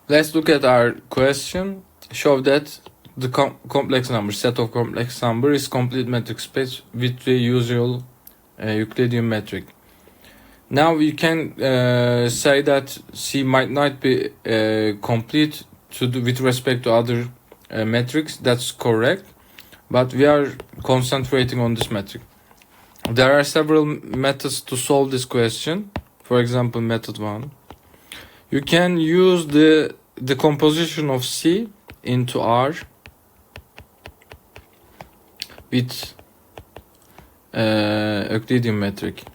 Let's look at our question. Show that the complex number, set of complex number is complete metric space with the usual Euclidean metric. Now we can say that C might not be complete with respect to other metrics. That's correct, but we are concentrating on this metric. There are several methods to solve this question. For example, method 1. You can use the decomposition of C into R with Euclidean metric,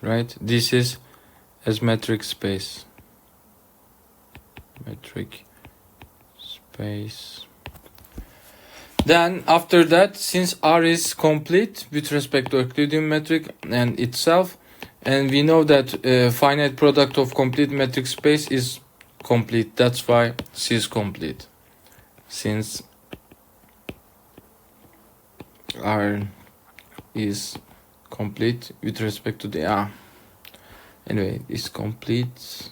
right? This is as metric space. Then after that, since R is complete with respect to Euclidean metric and itself, and we know that finite product of complete metric space is complete, that's why C is complete. Since R is complete with respect to the anyway, is complete,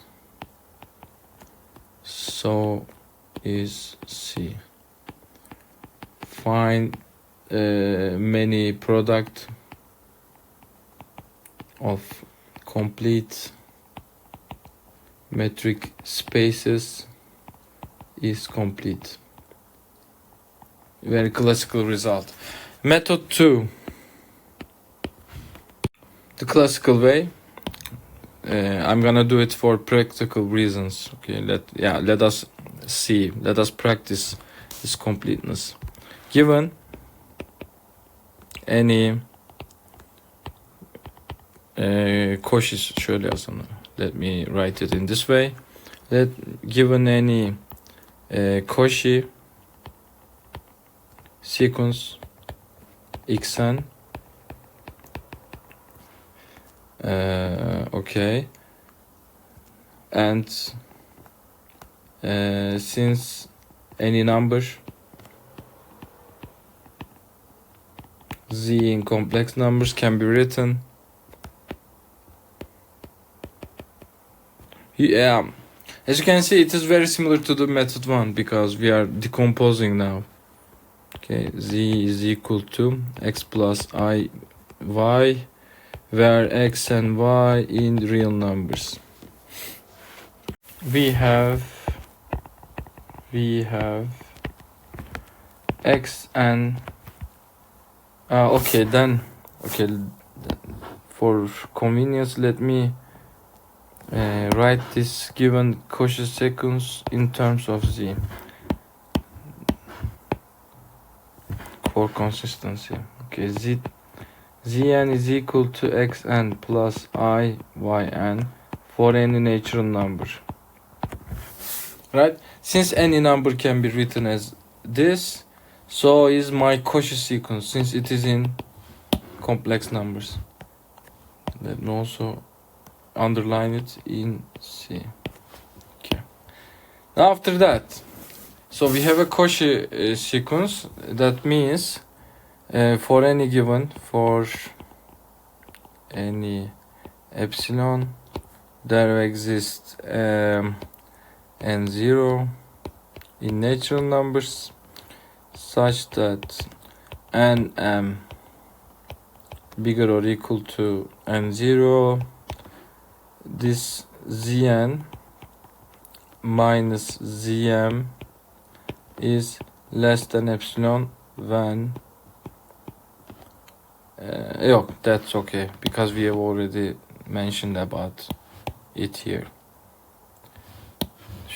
so is C. Find many product of complete metric spaces is complete. Very classical result. Method 2. The classical way. I'm gonna do it for practical reasons. Okay, let us see. Let us practice this completeness. Given any Cauchy, şöyle yazalım. Let me write it in this way. Given any Cauchy sequence xn, okay, and since any number z in complex numbers can be written, as you can see, it is very similar to the method 1 because we are decomposing now. Okay, z is equal to x plus I y, where x and y in real numbers. We have x and for convenience, let me write this given Cauchy sequence in terms of z for consistency. Okay, zn is equal to xn plus I yn for any natural number, right? Since any number can be written as this, so is my Cauchy sequence since it is in complex numbers. Let me also underline it in C. Okay. Now after that, so we have a Cauchy sequence. That means for any epsilon, there exists n0 in natural numbers such that nm bigger or equal to n0. This zn minus zm is less than epsilon when that's okay because we have already mentioned about it here.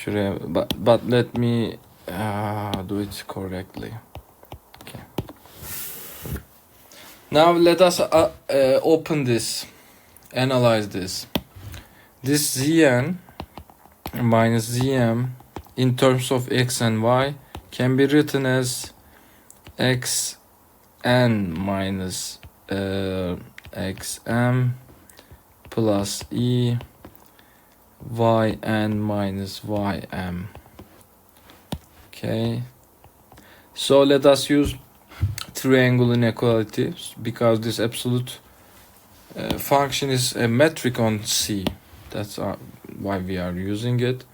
But let me do it correctly. Okay. Now let us open this, analyze this. This zn minus zm in terms of x and y can be written as xn minus xm plus e yn minus ym. Okay, so let us use triangle inequality because this absolute function is a metric on C. That's why we are using it.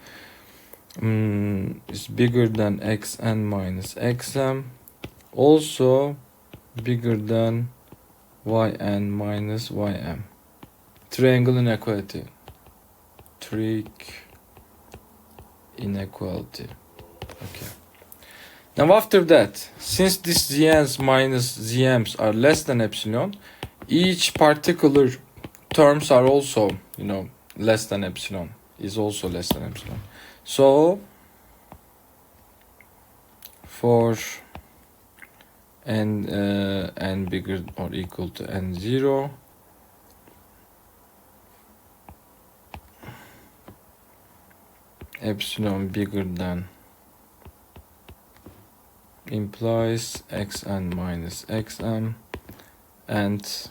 It's bigger than xn minus xm. Also bigger than yn minus ym. Triangle inequality. Trig inequality. Okay. Now after that, since these zns minus zm's are less than epsilon, each particular terms are also, less than epsilon, is also less than epsilon. So for n bigger or equal to n0, epsilon bigger than implies xn minus xm and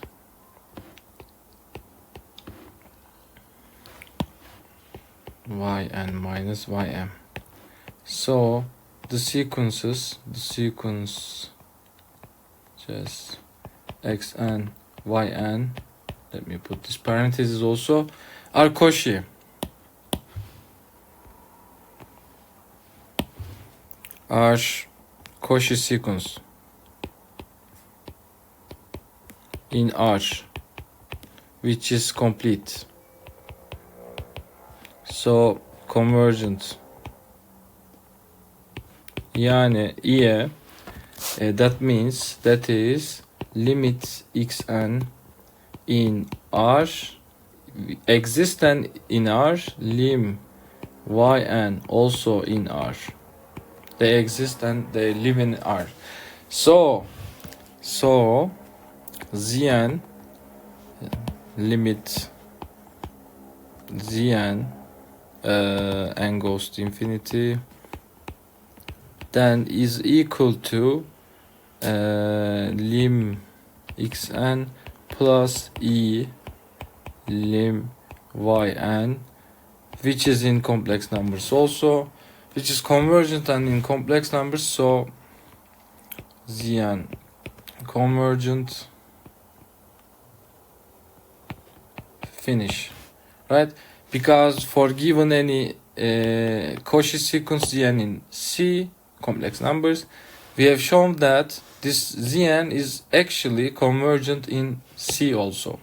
yn minus ym. So the sequence just xn yn, let me put this parenthesis also, are Cauchy. Are Cauchy sequence in R, which is complete. So convergent. Yani that is limit xn in R existent in R, lim yn also in R. They exist and they live in R. So Zn limit Zn n goes to infinity, then is equal to lim xn plus e lim yn, which is in complex numbers also, which is convergent and in complex numbers. So Zn convergent, finish, right? Because for given any Cauchy sequence Zn in C complex numbers, we have shown that this Zn is actually convergent in C also.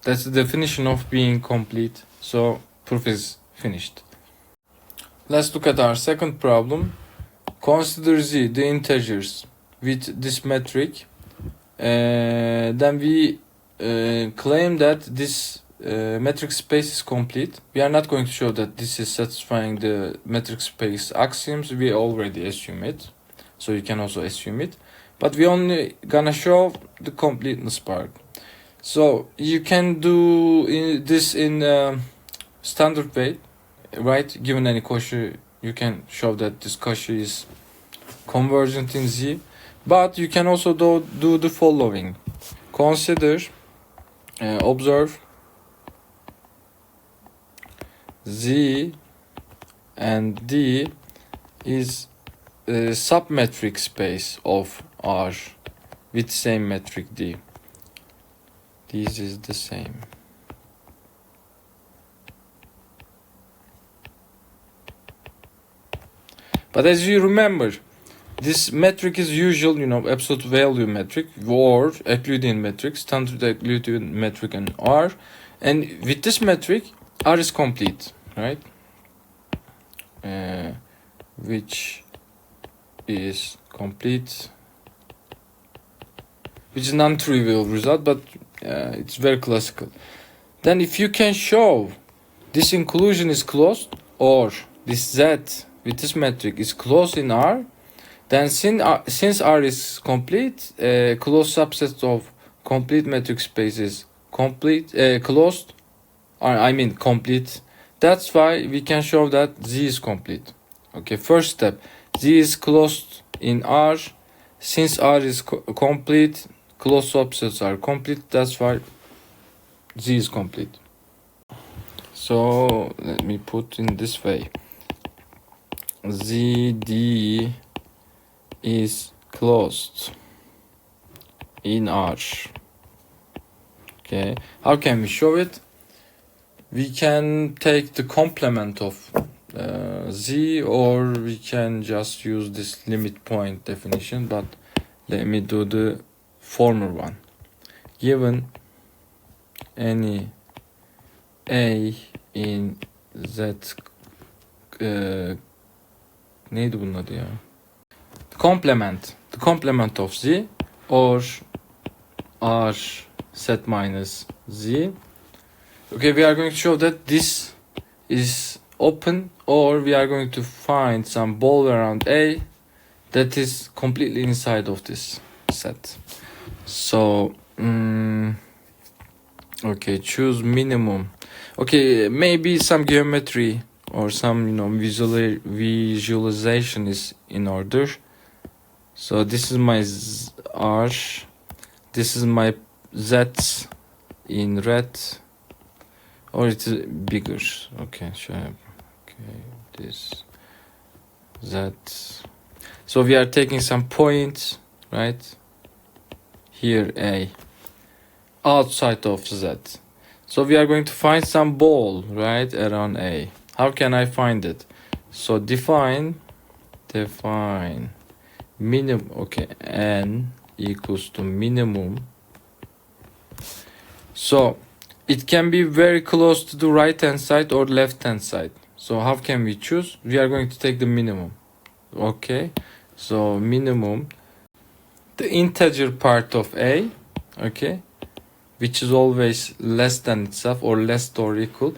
That's the definition of being complete. So proof is finished. Let's look at our second problem. Consider Z the integers with this metric. Then we claim that this metric space is complete. We are not going to show that this is satisfying the metric space axioms. We already assume it, so you can also assume it, but we only gonna show the completeness part. So you can do this in standard way, right? Given any Cauchy, you can show that this Cauchy is convergent in Z, but you can also do the following. Consider, observe Z and D is a submetric space of R with same metric D. This is the same. But as you remember, this metric is usual, absolute value metric or Euclidean metric, standard Euclidean metric and R. And with this metric, R is complete, right? Which is complete, which is non-trivial result, but it's very classical. Then if you can show this inclusion is closed, or this Z with this metric is closed in R, then since R is complete, closed subset of complete metric space is complete, closed, complete. That's why we can show that Z is complete. Okay, first step, Z is closed in R. Since R is complete, closed subsets are complete. That's why Z is complete. So let me put in this way. ZD is closed in R. Okay, how can we show it? We can take the complement of z, or we can just use this limit point definition, but let me do the former one. Given any a in z neydi bunun adı ya? The complement of z or r set minus z. Okay, we are going to show that this is open, or we are going to find some ball around A that is completely inside of this set. So, okay, choose minimum. Okay, maybe some geometry or some, visualization is in order. So this is my R, this is my Z in red, or it is bigger. Okay, sure. Okay, this Z. So we are taking some points, right? Here A, outside of Z. So we are going to find some ball, right, around A. How can I find it? So define minimum. Okay, n equals to minimum. So it can be very close to the right hand side or left hand side. So how can we choose? We are going to take the minimum. Okay, so minimum, the integer part of A, okay, which is always less than itself or less or equal.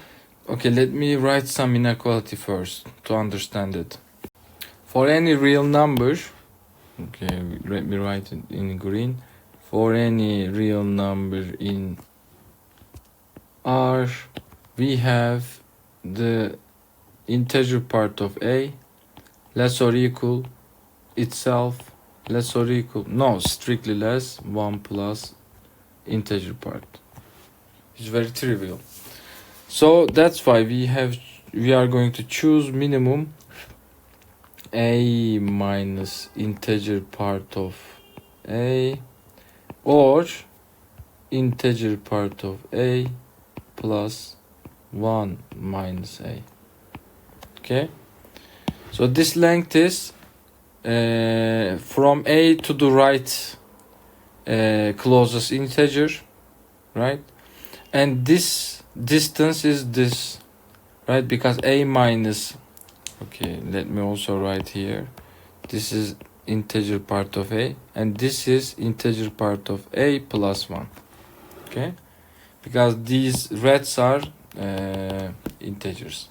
Okay, let me write some inequality first to understand it. For any real number, okay, let me write it in green. For any real number in R, we have the integer part of A less or equal itself, less or equal, no, strictly less, 1 plus integer part. It's very trivial. So that's why we are going to choose minimum A minus integer part of A, or integer part of A plus 1 minus A. Okay, so this length is from A to the right closest integer, right? And this distance is this, right? Because A minus, okay, let me also write here, this is integer part of A, and this is integer part of A plus 1. Okay, because these reds are integers.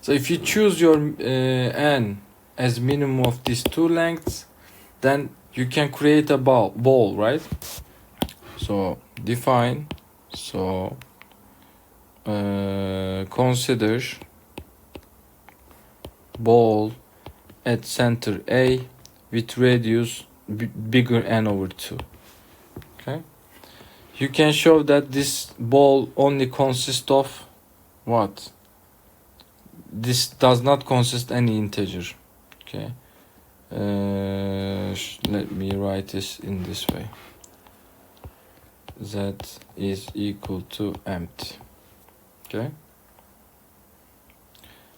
So if you choose your n as minimum of these two lengths, then you can create a ball, right? So define, so consider ball at center A with radius bigger n over 2. Okay, you can show that this ball only consists of what? This does not consist any integer. Okay, let me write this in this way. Z is equal to empty.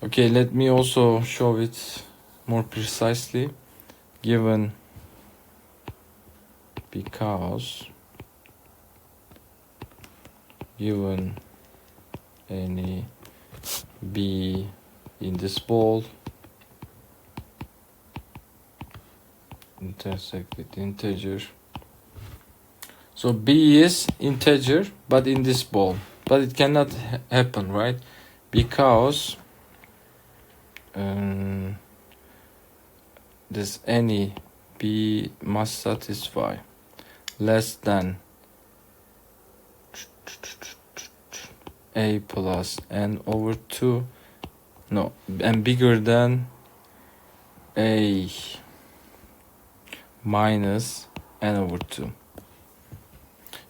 Okay, let me also show it more precisely. Given, because given any B in this ball intersect with integer. So B is integer, but in this ball, but it cannot happen, right? Because this any B must satisfy less than A plus n over 2, no, and bigger than A minus n over 2.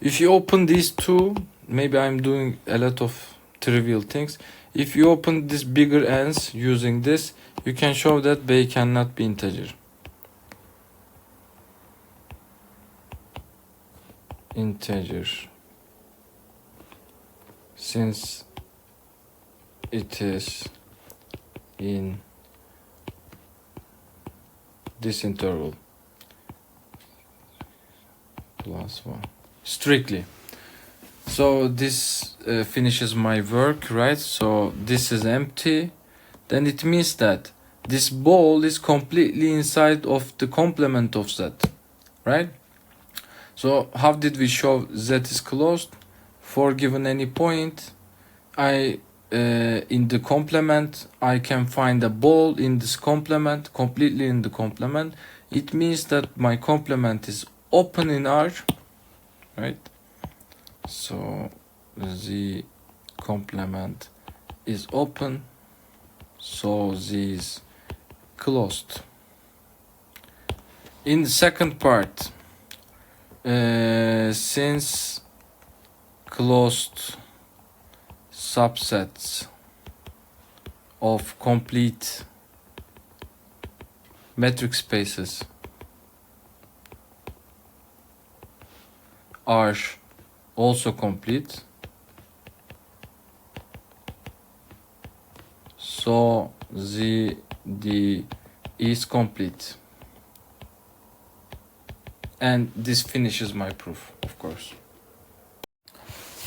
If you open these two, maybe I'm doing a lot of trivial things. If you open this bigger n's using this, you can show that B cannot be integer. Integer since it is in this interval +1 strictly. So this finishes my work, right? So this is empty. Then it means that this ball is completely inside of the complement of Z, right? So how did we show Z is closed? For given any point, in the complement, I can find a ball in this complement, completely in the complement. It means that my complement is open in R, right? So the complement is open, so Z is closed. In the second part, since closed subsets of complete metric spaces are also complete, so D is complete. And this finishes my proof, of course.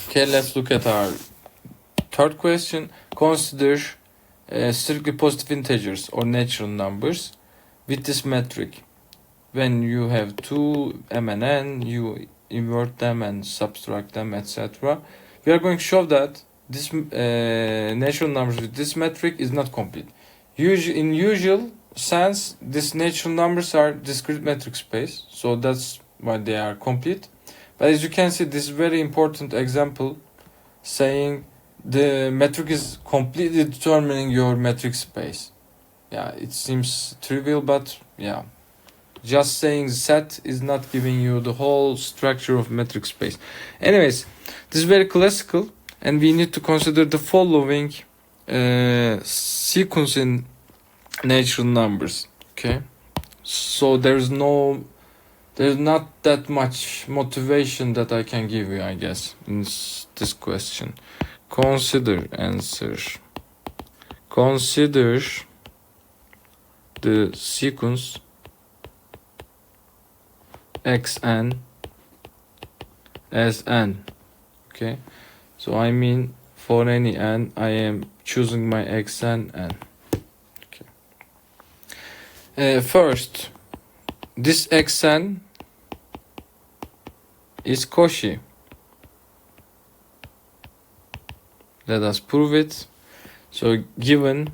Okay, let's look at our third question. Consider strictly positive integers or natural numbers with this metric. When you have two m and n, you invert them and subtract them, etc. We are going to show that this natural numbers with this metric is not complete. In usual sense, these natural numbers are discrete metric space, so that's why they are complete. But as you can see, this is very important example saying the metric is completely determining your metric space. Yeah, it seems trivial, but yeah, just saying set is not giving you the whole structure of metric space. Anyways, this is very classical, and we need to consider the following sequence in natural numbers. Okay, so there's not that much motivation that I can give you, I guess, in this question. Consider the sequence xn as n. Okay, so I mean for any n, I am choosing my xn n. Okay. First, this xn is Cauchy. Let us prove it. So given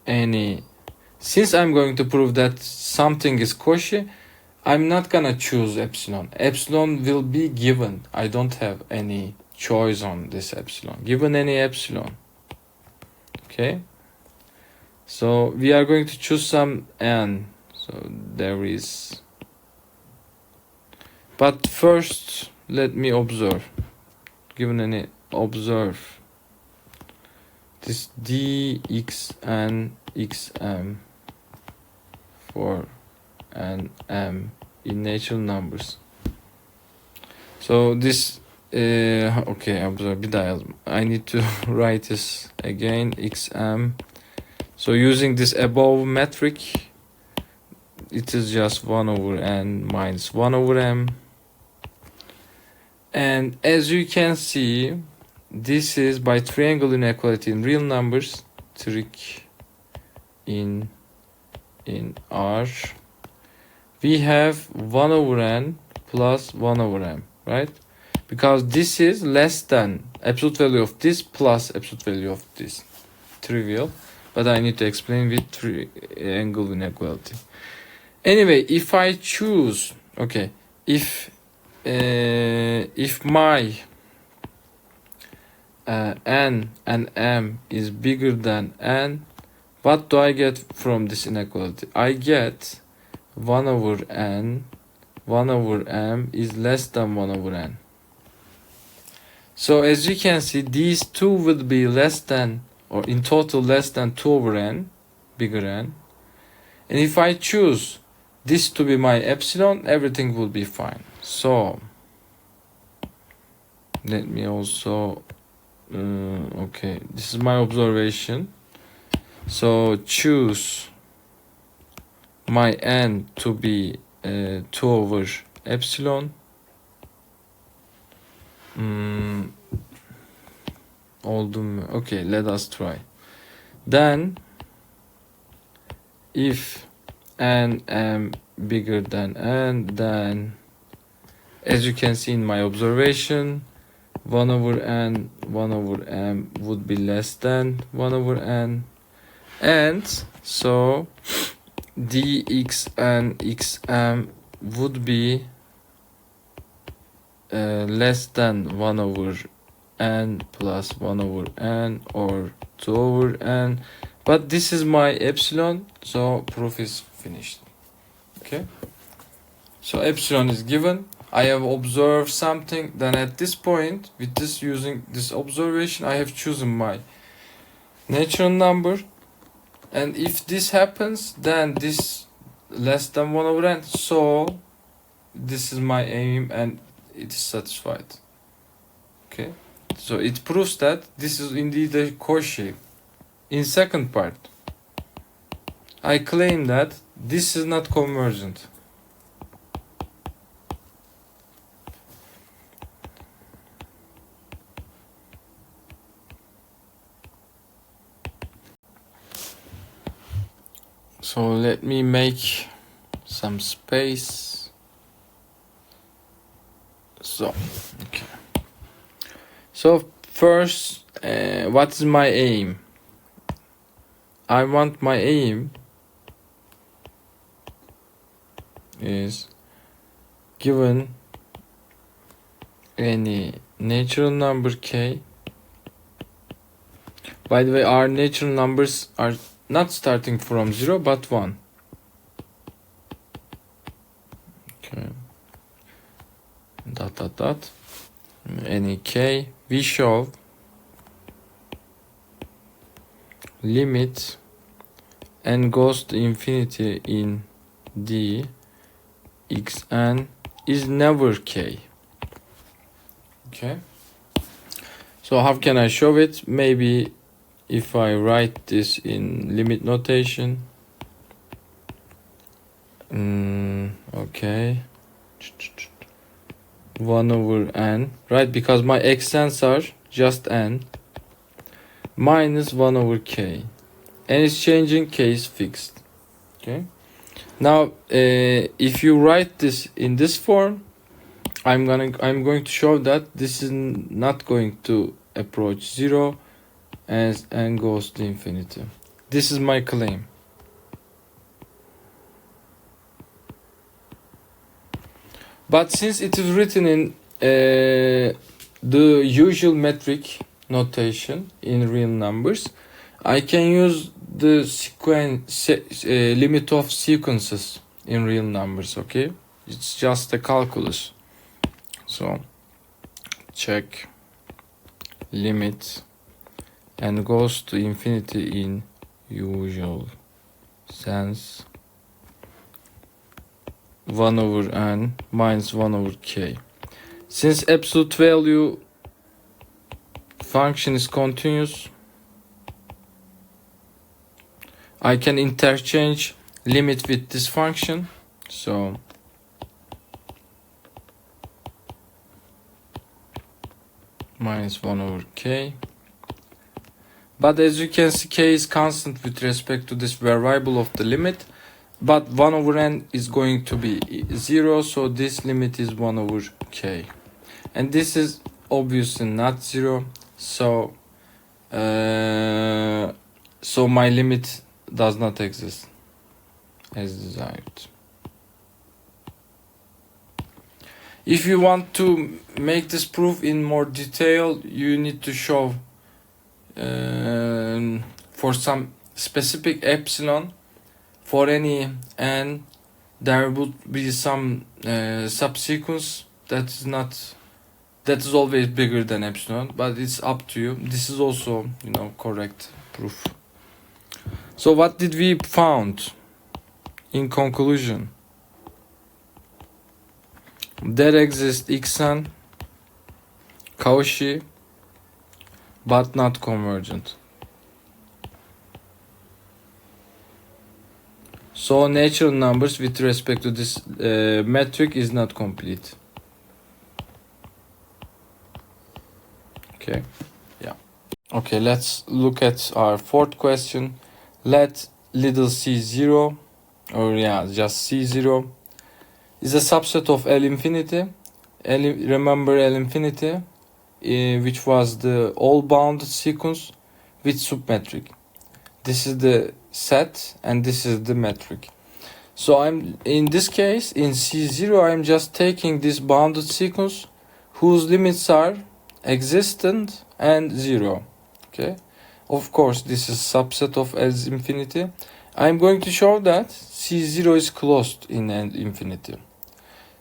any, since I'm going to prove that something is Cauchy, I'm not gonna choose epsilon. Epsilon will be given. I don't have any choice on this epsilon. Given any epsilon. Okay. So we are going to choose some n. So there is. But first, let me observe. Given any, observe this dxn xm for n m in natural numbers. So this okay, observe bir daha yazdım. I need to write this again, xm. So using this above metric, it is just 1 over n minus 1 over m. And as you can see, this is by triangle inequality in real numbers, trick in R. We have 1 over n plus 1 over m, right? Because this is less than absolute value of this plus absolute value of this. Trivial, but I need to explain with triangle inequality. Anyway, if I choose, okay, if my n and m is bigger than n, what do I get from this inequality? I get 1 over n, 1 over m is less than 1 over n. So as you can see, these two will be less than, or in total less than 2 over n, bigger n. And if I choose this to be my epsilon, everything will be fine. So let me also Okay, this is my observation. So choose my n to be 2 over epsilon. Oldu mu? Okay, let us try. Then if n m bigger than n, then as you can see in my observation, 1 over n, 1 over m would be less than 1 over n. And so dxn xm would be less than 1 over n plus 1 over n or 2 over n. But this is my epsilon, so proof is finished. Okay. So epsilon is given. I have observed something. Then at this point, with this using this observation, I have chosen my natural number. And if this happens, then this less than 1 over n. So this is my aim and it is satisfied. Okay. So it proves that this is indeed a Cauchy. In second part, I claim that this is not convergent. So let me make some space. So, okay. So first, what is my aim? I want my aim is given any natural number k. By the way, our natural numbers are not starting from 0 but 1. Okay. Dot. Any k. We show limit n goes to infinity in d xn is never k. Okay. So how can I show it? Maybe if I write this in limit notation. Okay. 1 over n, right? Because my xn's are just n minus 1 over k. N is changing, k is fixed. Okay. Now, if you write this in this form, I'm going to show that this is not going to approach 0 as n goes to infinity. This is my claim. But since it is written in the usual metric notation in real numbers, I can use the limit of sequences in real numbers. Okay, it's just a calculus. So check limit n goes to infinity in usual sense 1 over n minus 1 over k. Since absolute value function is continuous, I can interchange limit with this function. So minus 1 over k. But as you can see, k is constant with respect to this variable of the limit. But 1 over n is going to be 0, so this limit is 1 over k. And this is obviously not 0, so my limit does not exist as desired. If you want to make this proof in more detail, you need to show for some specific epsilon, for any n, there would be some subsequence that is always bigger than epsilon, but it's up to you. This is also, correct proof. So what did we found in conclusion? There exists xn Cauchy but not convergent. So natural numbers with respect to this metric is not complete. Okay, yeah. Okay, let's look at our fourth question. Let little c0, or yeah, just c0, is a subset of L infinity. Remember L infinity, which was the all bounded sequence with submetric. This is the set and this is the metric. So I'm in this case in C0 I'm just taking this bounded sequence whose limits are existent and 0. Okay, of course this is subset of L infinity. I'm going to show that C0 is closed in L infinity.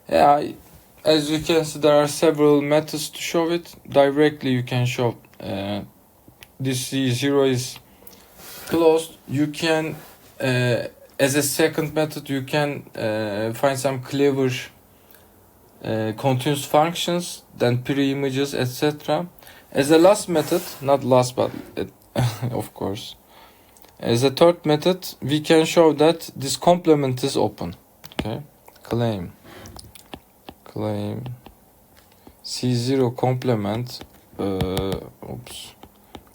Yeah, as you can see, there are several methods to show it. Directly you can show this C0 is closed. You can, as a second method, you can find some clever continuous functions, then pre-images, etc. As a last method, not last but of course, as a third method, we can show that this complement is open. Okay, claim C0 complement,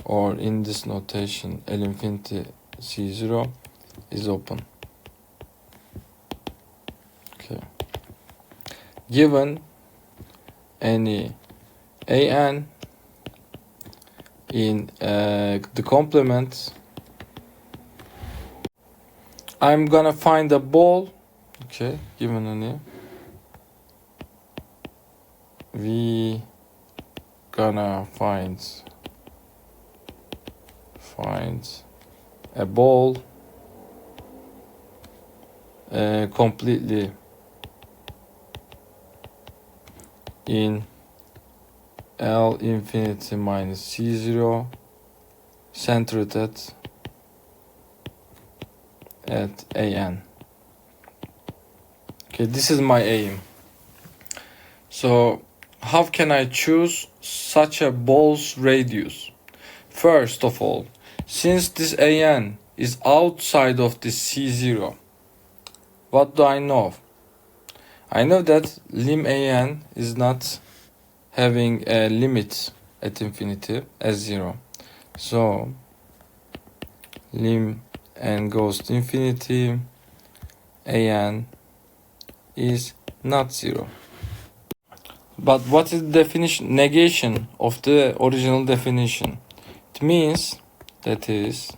or in this notation L infinity C0 is open. Okay, given any an in the complement, I'm gonna find a ball. Okay, given any, we gonna find a ball completely in L infinity minus C0, centered at an. Okay, this is my aim. So how can I choose such a ball's radius? First of all, since this an is outside of this C0, what do I know? I know that lim an is not having a limit at infinity as 0. So lim n goes to infinity, an is not 0. But what is the definition, negation of the original definition? It means that is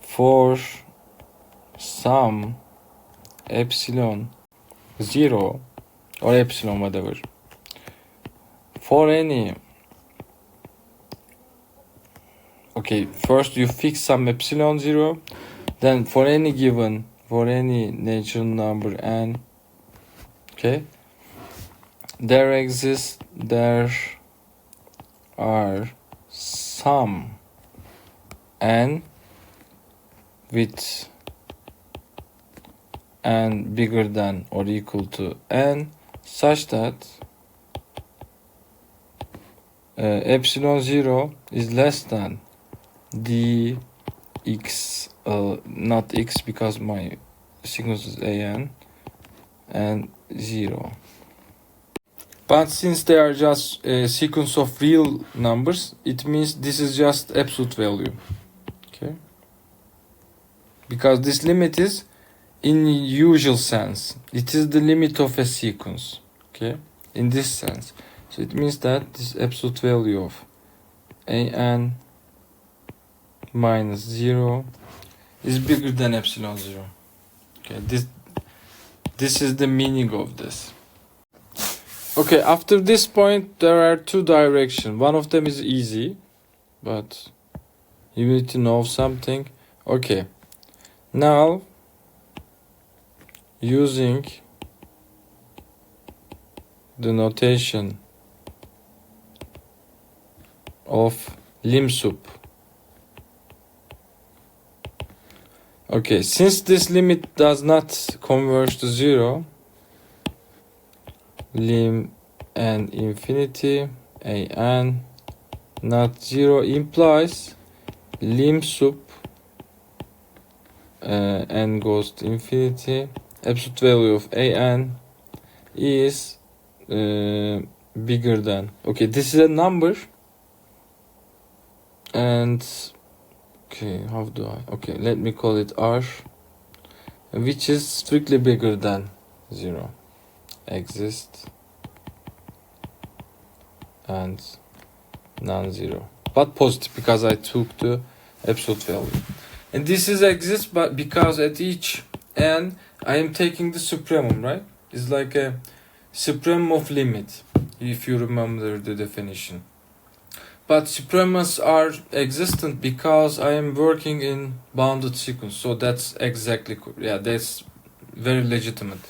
for some epsilon 0 or epsilon whatever, for any, okay, first you fix some epsilon 0, then for any natural number n, okay, there are some n with n bigger than or equal to n, such that epsilon 0 is less than dx, not x because my sequence is an, and 0. But since they are just a sequence of real numbers, it means this is just absolute value. Okay, because this limit is in usual sense, it is the limit of a sequence. Okay, in this sense, so it means that this absolute value of an minus 0 is bigger than epsilon 0. Okay, this is the meaning of this. Okay, after this point there are two directions. One of them is easy, but you need to know something. Okay, now using the notation of lim sup. Okay, since this limit does not converge to 0, lim n infinity an not 0 implies lim sup n goes to infinity, absolute value of an is bigger than, okay, this is a number, and okay, how do I, okay, let me call it r, which is strictly bigger than 0, exists, and non-zero, but positive because I took the absolute value. And this is exists, but because at each n I am taking the supremum, right? It's like a supremum of limit, if you remember the definition. But supremas are existent because I am working in bounded sequence, so that's exactly, yeah, that's very legitimate.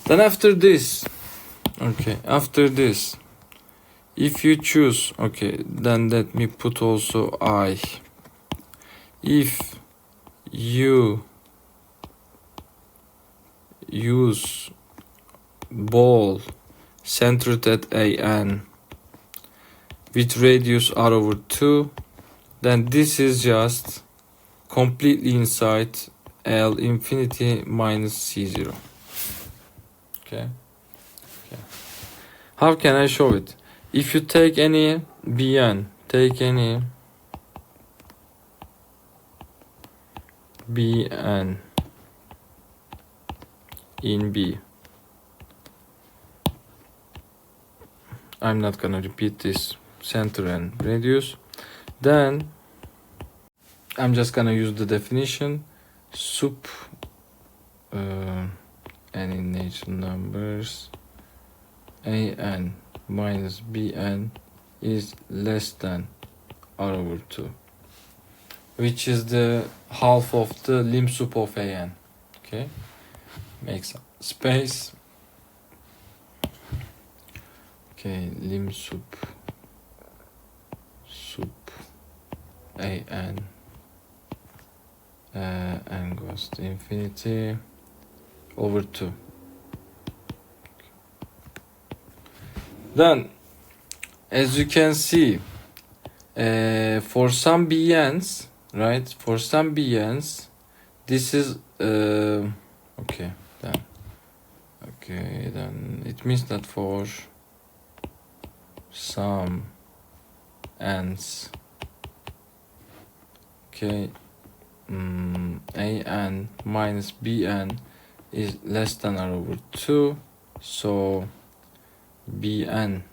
Then after this, okay, after this, if you choose, okay, then let me put also I. If you use ball centered at an with radius r over 2, then this is just completely inside L infinity minus C0. Okay. How can I show it? If you take any Bn, take any Bn in B. I'm not gonna repeat this center and radius. Then I'm just gonna use the definition sup n in natural numbers an minus bn is less than r over 2, which is the half of the lim sup of an. Okay, make some space. Okay, lim sup an n goes to infinity over 2. Then, as you can see, for some bn's, right? For some bn's, this is okay. Then it means that for some n's, okay, an minus bn is less than r over 2, so bn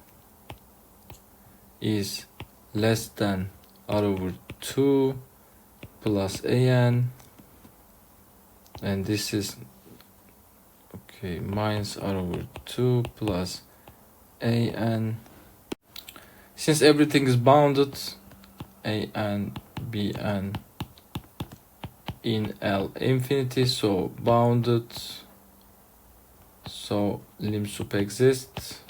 is less than r over 2 plus an, and this is okay minus r over 2 plus an. Since everything is bounded, an bn in L infinity, so bounded, so lim sup exists,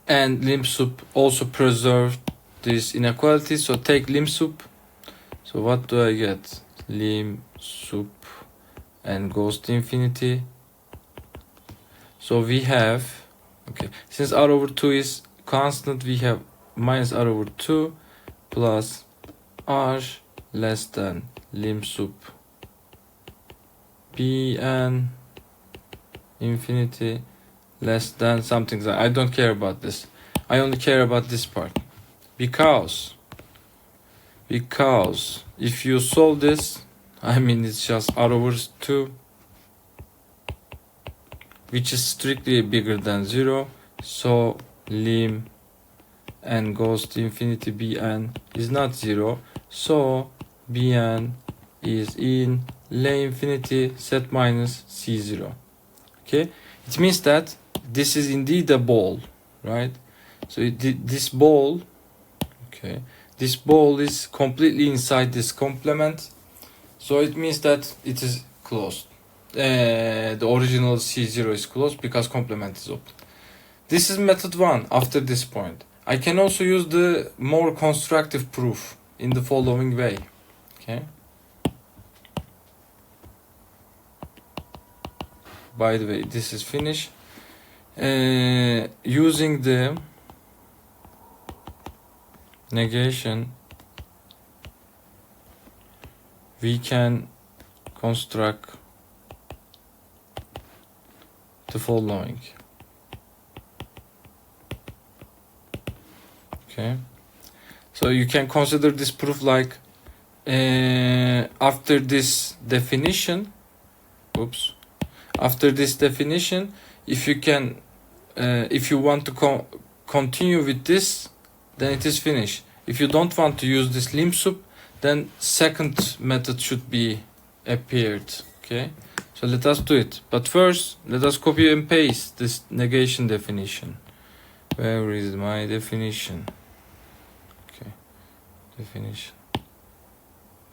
and lim sup also preserved this inequality, so take lim sup. So what do I get? Lim sup and goes to infinity. So we have, okay, since r over 2 is constant, we have minus r over 2 plus r less than lim sup bn infinity less than something. I don't care about this. I only care about this part. Because if you solve this, I mean it's just r over 2, which is strictly bigger than 0, so lim n goes to infinity bn is not 0, so bn is in le infinity set minus c0. Okay, it means that this is indeed a ball, right? So this ball, okay, this ball is completely inside this complement, so it means that it is closed. The original C0 is closed because complement is open. This is method 1 after this point. I can also use the more constructive proof in the following way. Okay. By the way, this is finished. using the negation, we can construct the following. Okay, so you can consider this proof like after this definition, if you can if you want to continue with this, then it is finished. If you don't want to use this lim sup, then second method should be appeared. Okay, so let us do it, but first let us copy and paste this negation definition. Where is my definition? Okay, definition,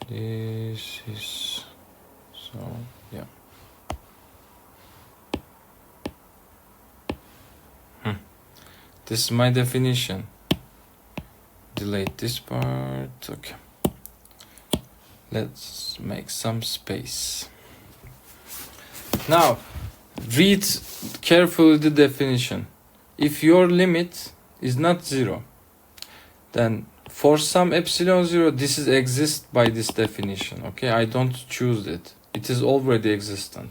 this is, so yeah. This is my definition. Delete this part. Okay, let's make some space. Now read carefully the definition. If your limit is not 0, then for some epsilon 0, this is exist by this definition. Okay, I don't choose it, it is already existent.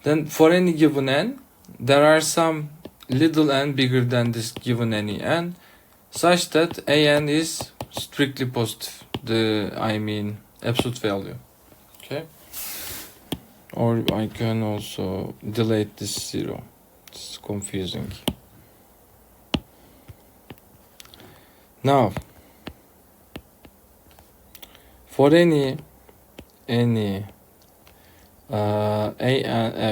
Then for any given n, there are some little n bigger than this given any n, such that an is strictly positive, absolute value. Okay, or I can also delete this 0, it's confusing. Now for any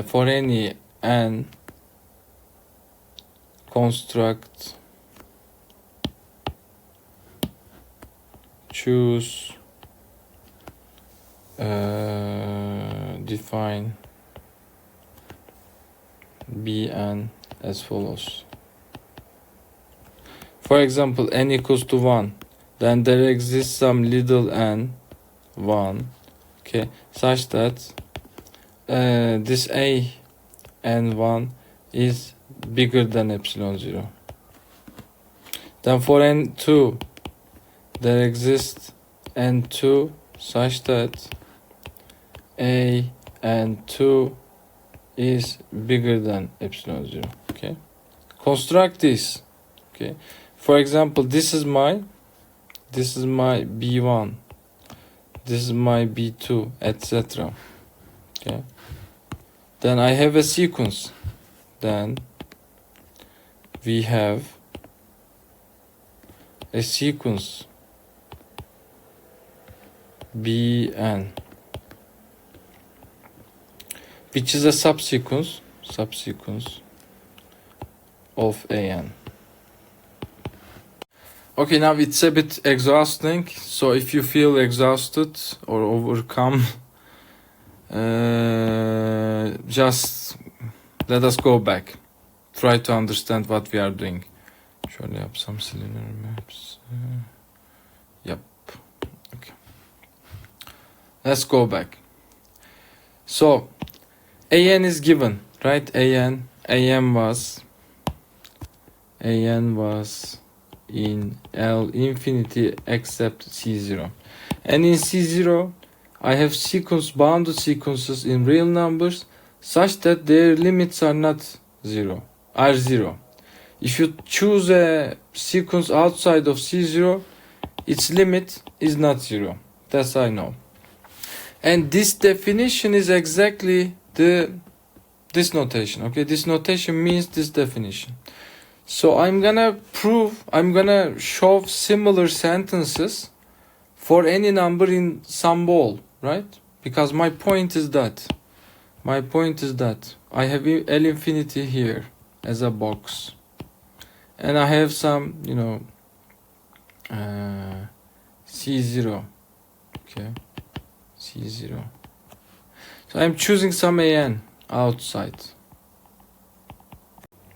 for any n, construct, choose, define Bn as follows. For example, n equals to 1, then there exists some little n 1, okay, such that this a n1 is bigger than epsilon 0. Then for n2, there exists n2 such that a n2 is bigger than epsilon 0. Okay, construct this. Okay, for example, this is my b1, this is my b2, etc. Okay, then I have a sequence. Then we have a sequence Bn, which is a subsequence of An. Okay, now it's a bit exhausting, so if you feel exhausted or overcome, just let us go back. Try to understand what we are doing. Şöyle yapsam silinir mi hepsi? Yep. Okay. Let's go back. So, An is given, right? An was in L infinity except C0. And in C0, I have bounded sequences in real numbers such that their limits are not 0, are 0. If you choose a sequence outside of C0, its limit is not 0. That's I know. And this definition is exactly this notation. Okay, this notation means this definition. So I'm gonna show similar sentences for any number in some ball, right? Because my point is that I have L infinity here as a box, and I have some, C0, okay, C0. So I'm choosing some An outside,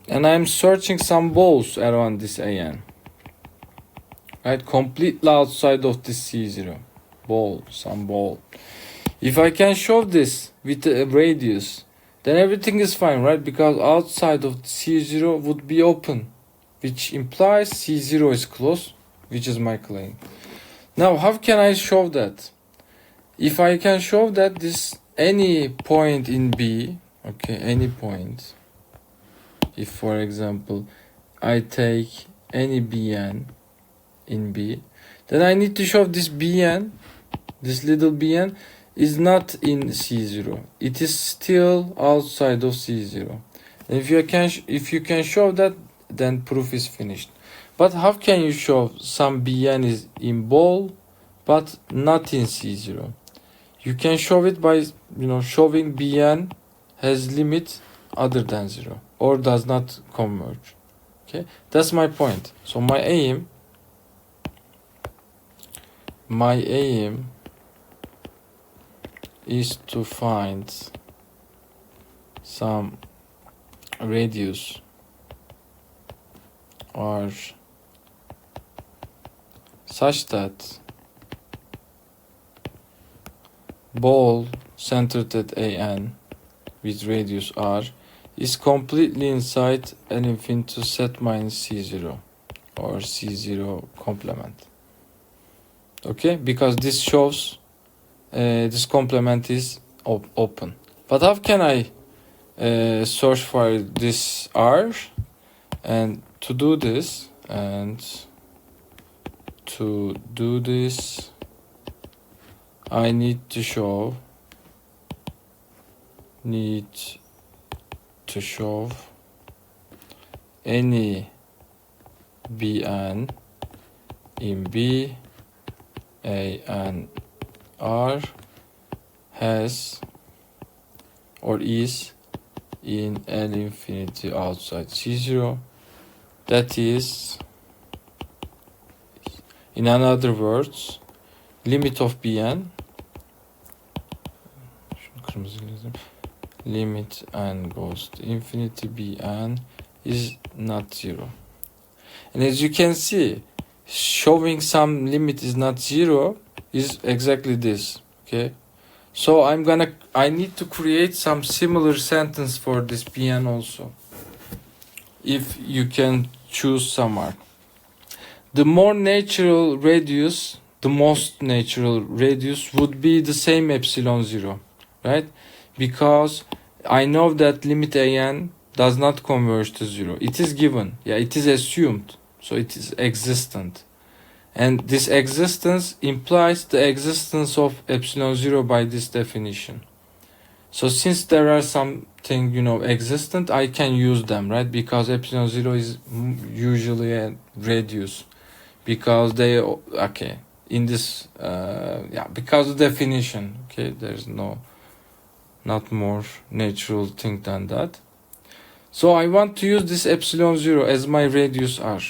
and I'm searching some balls around this An, right, completely outside of this C0 some ball. If I can show this with a radius, then everything is fine, right? Because outside of C0 would be open, which implies C0 is closed, which is my claim. Now, how can I show that? If I can show that this any point in B, okay, any point, if for example I take any Bn in B, then I need to show this Bn, this little Bn, is not in C0. It is still outside of C0. And if you can show that, then proof is finished. But how can you show some Bn is in ball but not in C0? You can show it by showing Bn has limit other than 0 or does not converge. Okay, that's my point. So my aim is to find some radius r such that ball centered at an with radius r is completely inside an infinity set minus C0 or C0 complement. Okay, because this shows this complement is open. But how can I search for this R? And to do this, I need to show any Bn in B, A and R has or is in L infinity outside C0. That is, in other words, limit of Bn, limit n goes to infinity, Bn is not 0. And as you can see, showing some limit is not 0 is exactly this. Okay, so I need to create some similar sentence for this Bn also. If you can choose some R, the most natural radius would be the same epsilon 0, right? Because I know that limit an does not converge to 0. It is given, it is assumed, so it is existent. And this existence implies the existence of epsilon 0 by this definition. So since there are something, existent, I can use them, right? Because epsilon 0 is usually a radius. Because they, in this, because of definition, there's not more natural thing than that. So I want to use this epsilon 0 as my radius r.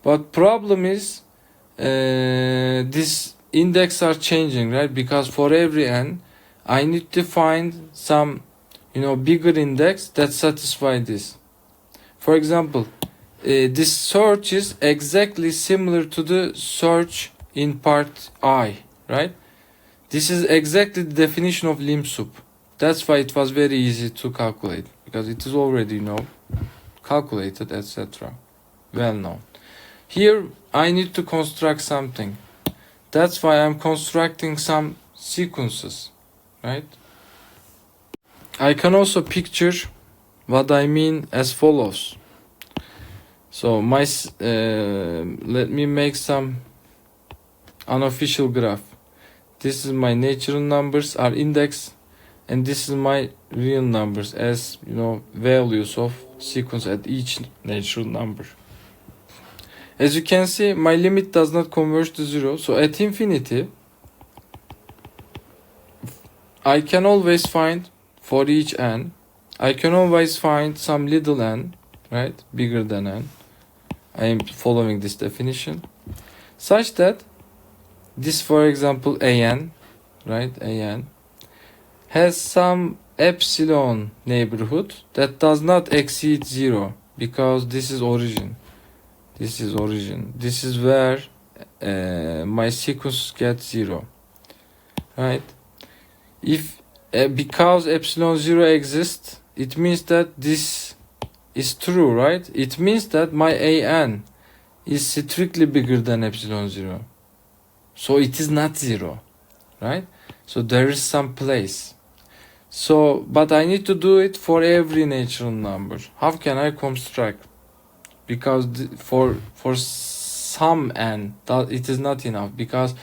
But problem is, this index are changing, right? Because for every n, I need to find some, bigger index that satisfy this. For example, this search is exactly similar to the search in part I, right? This is exactly the definition of lim sup. That's why it was very easy to calculate, because it is already calculated, etc. Well known. Here I need to construct something. That's why I'm constructing some sequences, right? I can also picture what I mean as follows. So let me make some unofficial graph. This is my natural numbers are index, and this is my real numbers as values of sequence at each natural number. As you can see, my limit does not converge to 0. So at infinity, I can always find for each n, I can always find some little n, right, bigger than n. I am following this definition, such that this, for example, an, right, an, has some epsilon neighborhood that does not exceed 0, because this is origin. This is origin. This is where my sequence gets 0, right? If Because epsilon 0 exists, it means that this is true, right? It means that my an is strictly bigger than epsilon 0. So it is not 0, right? So there is some place. So, but I need to do it for every natural number. How can I construct? Because for some n, that it is not enough, because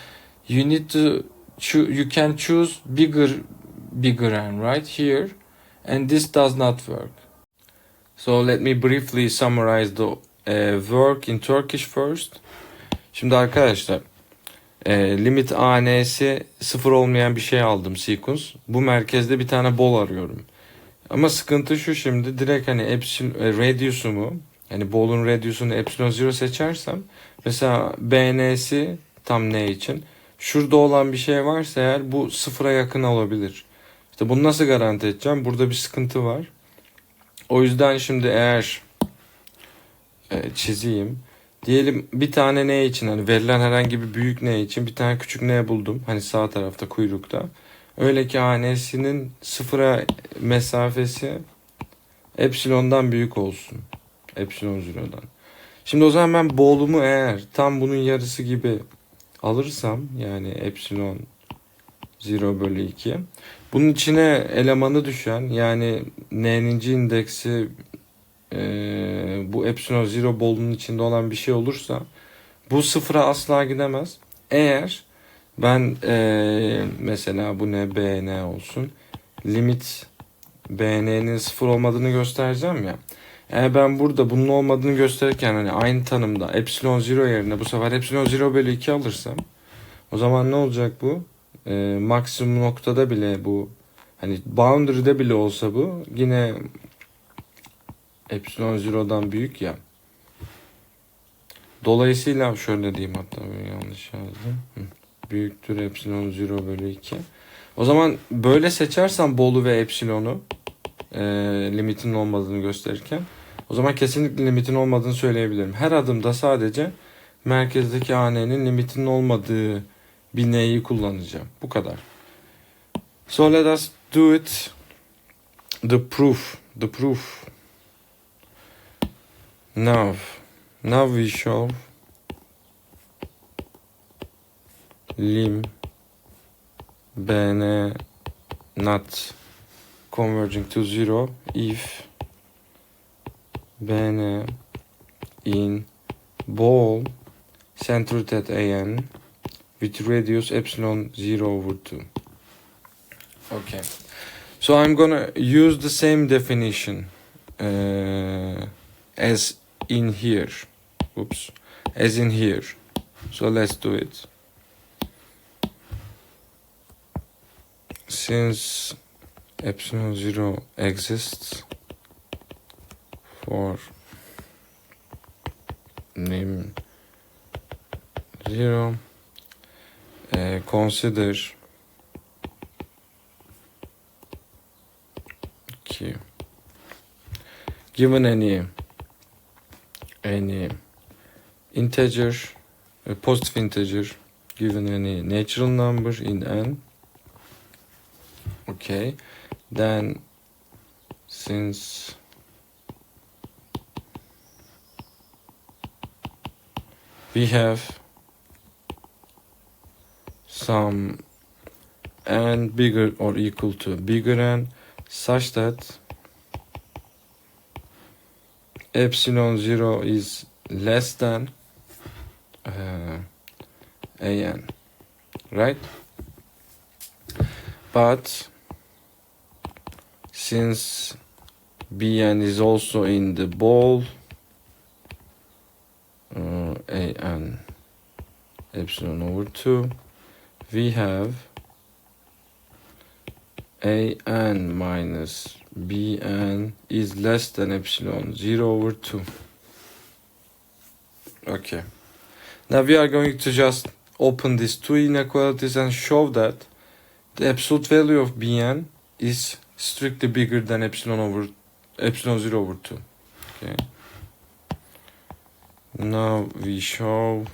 you need to you can choose bigger n right here, and this does not work. So let me briefly summarize the work in Turkish first. Şimdi arkadaşlar limit AN'si 0 olmayan bir şey aldım, sequence. Bu merkezde bir tane bol arıyorum. Ama sıkıntı şu, şimdi direkt hani radius'umu, yani ball'un radius'unu epsilon 0 seçersem, mesela BN'si tam ne için? Şurada olan bir şey varsa eğer bu sıfıra yakın olabilir. İşte bunu nasıl garanti edeceğim? Burada bir sıkıntı var. O yüzden şimdi eğer çizeyim. Diyelim bir tane n için, hani verilen herhangi bir büyük n için bir tane küçük n buldum. Hani sağ tarafta, kuyrukta. Öyle ki n'sinin sıfıra mesafesi epsilondan büyük olsun. Epsilon 0'dan. Şimdi o zaman ben bolumu eğer tam bunun yarısı gibi alırsam, yani epsilon 0 bölü 2. Bunun içine elemanı düşen, yani n'ninci indeksi bu epsilon 0 bolunun içinde olan bir şey olursa bu sıfıra asla gidemez. Eğer ben mesela bu ne, bn olsun, limit bn'nin sıfır olmadığını göstereceğim ya. Eğer ben burada bunun olmadığını gösterirken hani aynı tanımda epsilon 0 yerine bu sefer epsilon 0 bölü 2 alırsam, o zaman ne olacak bu? Maksimum noktada bile bu, hani boundary'de bile olsa bu yine epsilon 0'dan büyük ya. Dolayısıyla şöyle diyeyim, hatta ben yanlış yazdım. Büyüktür epsilon 0 bölü 2. O zaman böyle seçersem bolu ve epsilonu limitin olmadığını gösterirken, o zaman kesinlikle limitin olmadığını söyleyebilirim. Her adımda sadece merkezdeki AN'nin limitinin olmadığı bir n'yi kullanacağım. Bu kadar. So let us do it. The proof. Now we show lim bn not converging to 0 if bn in ball centered at an with radius epsilon 0 over 2. Okay. So I'm gonna use the same definition as in here. Oops. As in here. So let's do it. Since epsilon 0 exists for lim 0, consider Q. Given any integer, a positive integer, given any natural number in n, okay, then since we have some n bigger or equal to bigger n such that epsilon 0 is less than an, right? But since bn is also in the ball, an epsilon over 2, we have an minus bn is less than epsilon 0 over 2. Okay. Now we are going to just open these two inequalities and show that the absolute value of bn is strictly bigger than epsilon 0 over 2. Okay. Now we show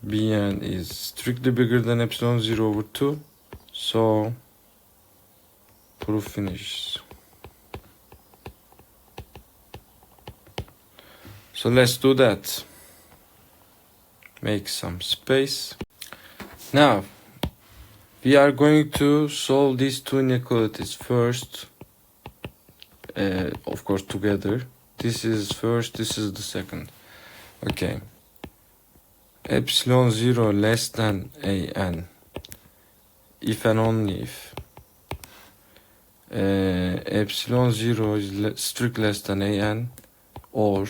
bn is strictly bigger than epsilon 0 over 2 So proof finishes. So let's do that. Make some space. Now we are going to solve these two inequalities first, of course together. This is first, this is the second. Okay. Epsilon 0 less than an, if and only if epsilon 0 is strictly less than an, or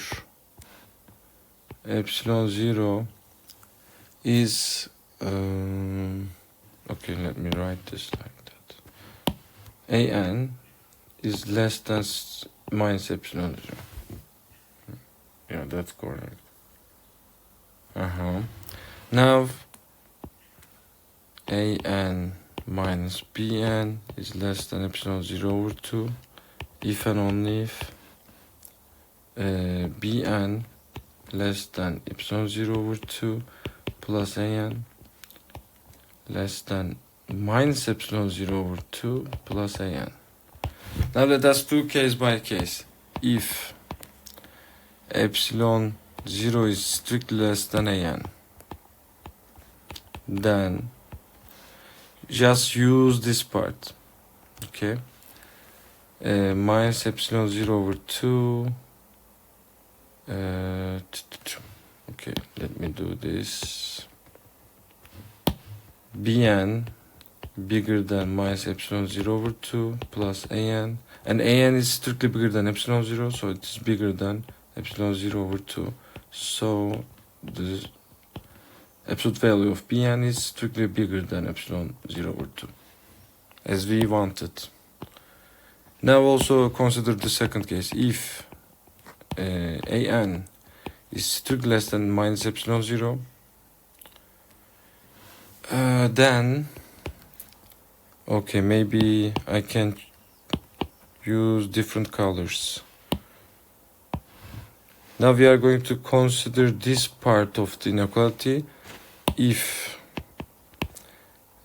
epsilon 0 is okay, let me write this like that. An is less than minus epsilon 0. Yeah, that's correct. Now an minus bn is less than epsilon 0 over 2 if and only if bn less than epsilon 0 over 2 plus an less than minus epsilon 0 over 2 plus an. Now let us do case by case. If epsilon 0 is strictly less than an, then just use this part. Okay, minus epsilon 0 over 2. Okay, let me do this. Bn bigger than minus epsilon 0 over 2 plus an, and an is strictly bigger than epsilon 0, so it is bigger than epsilon 0 over 2. So the absolute value of bn is strictly bigger than epsilon 0 over 2, as we wanted. Now also consider the second case. If an is strictly less than minus epsilon 0, then okay, maybe I can use different colors. Now we are going to consider this part of the inequality. If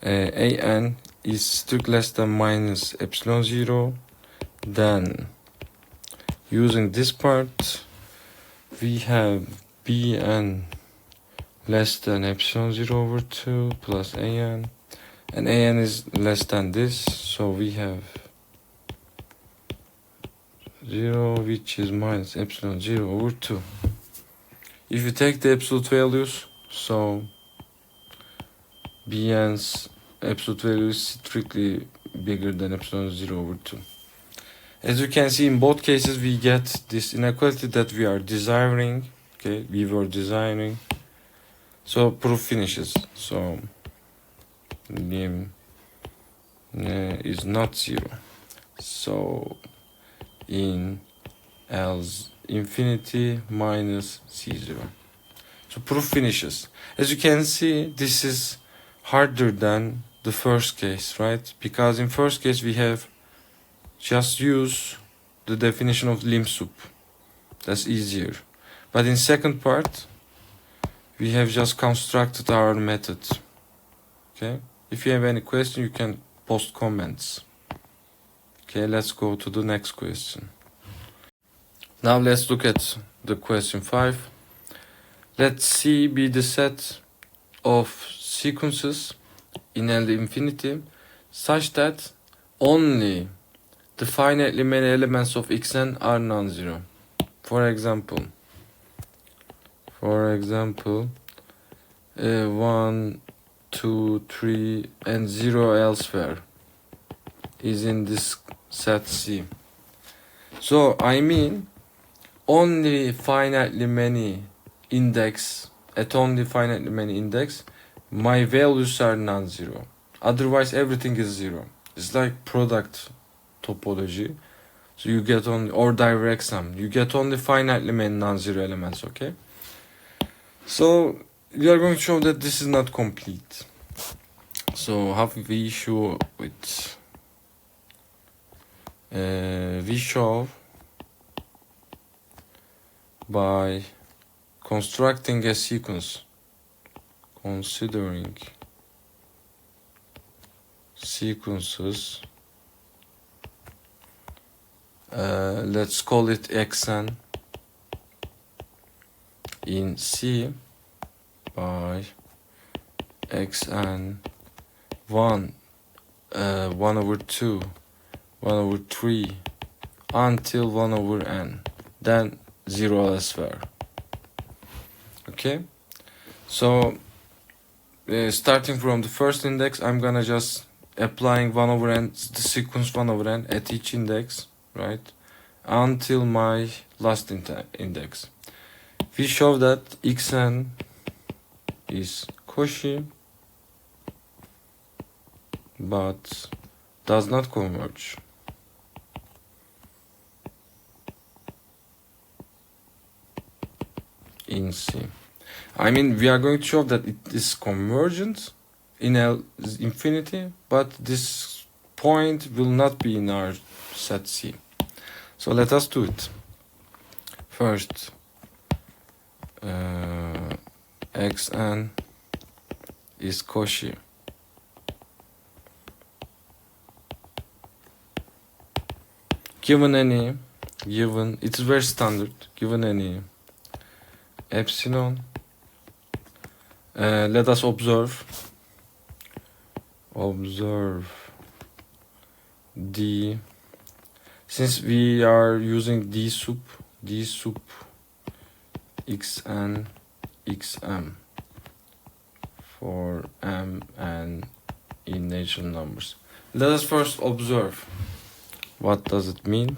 an is strictly less than minus epsilon 0, then using this part we have bn less than epsilon 0 over 2 plus an, and an is less than this, so we have 0, which is minus epsilon 0 over 2. If you take the absolute values, so bn's absolute value is strictly bigger than epsilon 0 over 2. As you can see, in both cases we get this inequality that we are desiring. Okay, we were desiring. So proof finishes. So lim is not 0. So in else infinity minus c0. So proof finishes. As you can see, this is harder than the first case, right? Because in first case we have just use the definition of lim sup. That's easier. But in second part, we have just constructed our method. Okay? If you have any question, you can post comments. Okay, let's go to the next question. Now let's look at the question 5. Let C be the set of sequences in L infinity such that only the finitely many elements of Xn are non-zero. For example, 1, 2, 3, and 0 elsewhere is in this set C. So I mean, only finitely many index, at only finitely many index, my values are non-zero. Otherwise everything is 0. It's like product topology. So you get only, or direct sum, you get only finitely many non-zero elements, okay? So we are going to show that this is not complete. So how we show it? We show by constructing a sequence, considering sequences, let's call it xn in C by xn 1 1/2 1/3 until 1/n, then 0 elsewhere. Okay, so starting from the first index, I'm gonna just applying 1/n, the sequence 1/n at each index, right, until my last index. We show that xn is Cauchy but does not converge. In C. I mean, we are going to show that it is convergent in L infinity, but this point will not be in our set C. So let us do it. First, xn is Cauchy. Given it is very standard, given any epsilon, let us observe D, since we are using D sub xn xm for m and in natural numbers. Let us first observe what does it mean.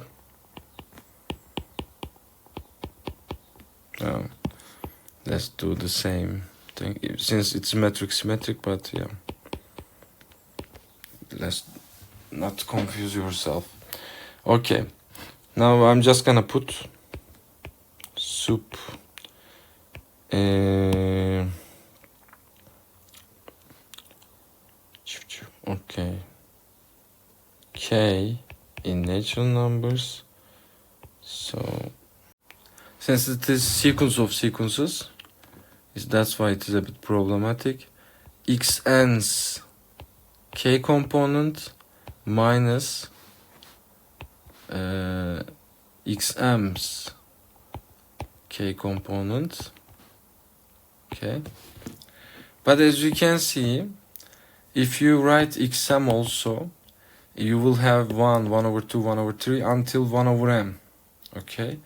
Let's do the same thing since it's symmetric, but yeah, let's not confuse yourself. Okay, now I'm just gonna put sup okay, k in natural numbers. So since it is sequence of sequences, that's why it is a bit problematic. Xn's k component minus xm's k component. Okay, but as you can see, if you write xm also, you will have 1/2 1/3 until 1/m. Okay,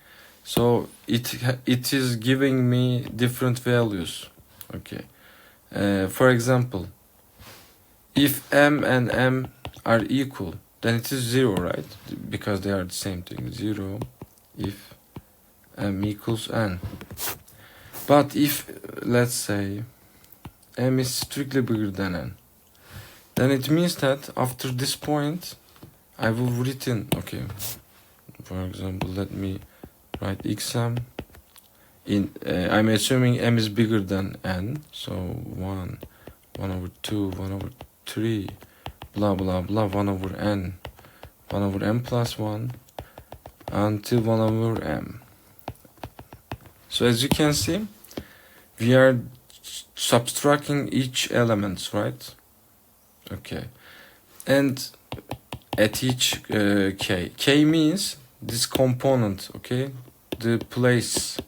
so it is giving me different values. Okay, for example, if m and m are equal, then it is 0, right? Because they are the same thing. 0 if m equals n. But if, let's say, m is strictly bigger than n, then it means that after this point, I will written, okay, for example, let me write xm in, I'm assuming m is bigger than n, so 1/2 1/3 blah blah blah 1/n 1/m plus 1 until 1/m. So as you can see, we are subtracting each element, right? Okay, and at each k means this component, okay, the place.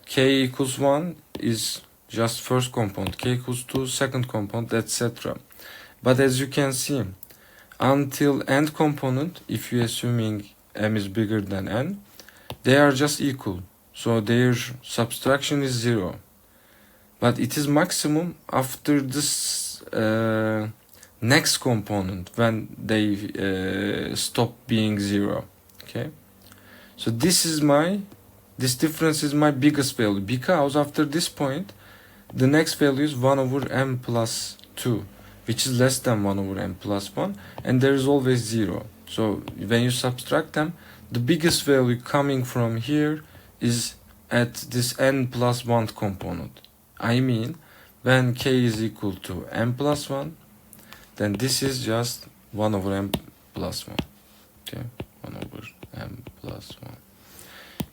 K equals 1 is just first component, k equals 2 second component, etc. But as you can see, until end component, if you assuming m is bigger than n, they are just equal, so their subtraction is 0. But it is maximum after this next component when they stop being 0. Okay, so this difference is my biggest value, because after this point the next value is 1/m plus 2, which is less than 1/m plus 1, and there is always 0. So when you subtract them, the biggest value coming from here is at this n plus 1 component. I mean, when k is equal to m plus 1, then this is just 1/m plus 1. Okay, 1/m plus 1.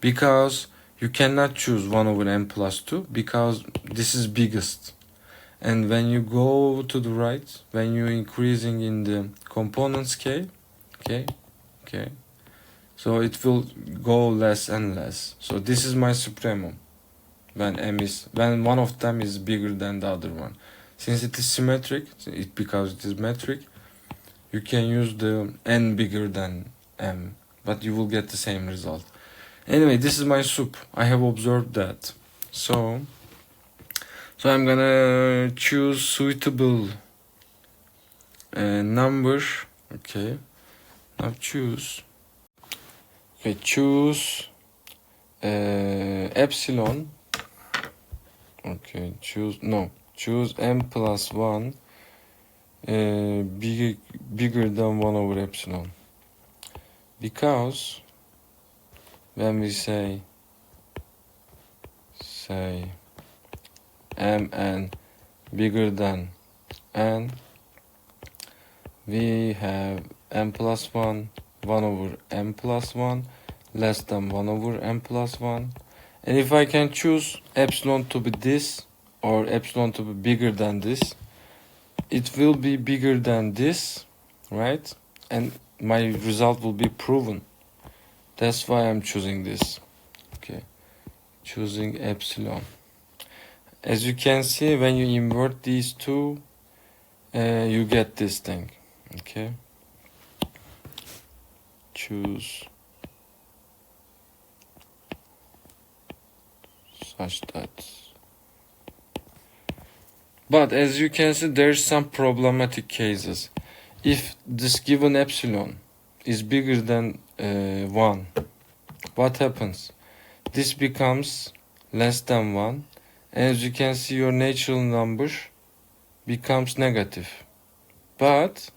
Because you cannot choose 1/m plus 2, because this is biggest. And when you go to the right, when you're increasing in the component scale, okay, so it will go less and less. So this is my supremum when one of them is bigger than the other one. Since it is symmetric, because it is metric, you can use the n bigger than m, but you will get the same result. Anyway, this is my sup. I have observed that. So I'm gonna choose suitable number. Okay, now choose. Okay, choose epsilon. Okay, choose m plus 1 bigger than 1 over epsilon. Because when we say mn bigger than n, we have m plus 1, 1 over m plus 1, less than 1 over m plus 1. And if I can choose epsilon to be this, or epsilon to be bigger than this, it will be bigger than this, right? And my result will be proven. That's why I'm choosing this. Okay, choosing epsilon. As you can see, when you invert these two, you get this thing. Okay, choose such that. But as you can see, there's some problematic cases. If this given epsilon is bigger than 1, what happens? This becomes less than 1. As you can see, your natural number becomes negative. But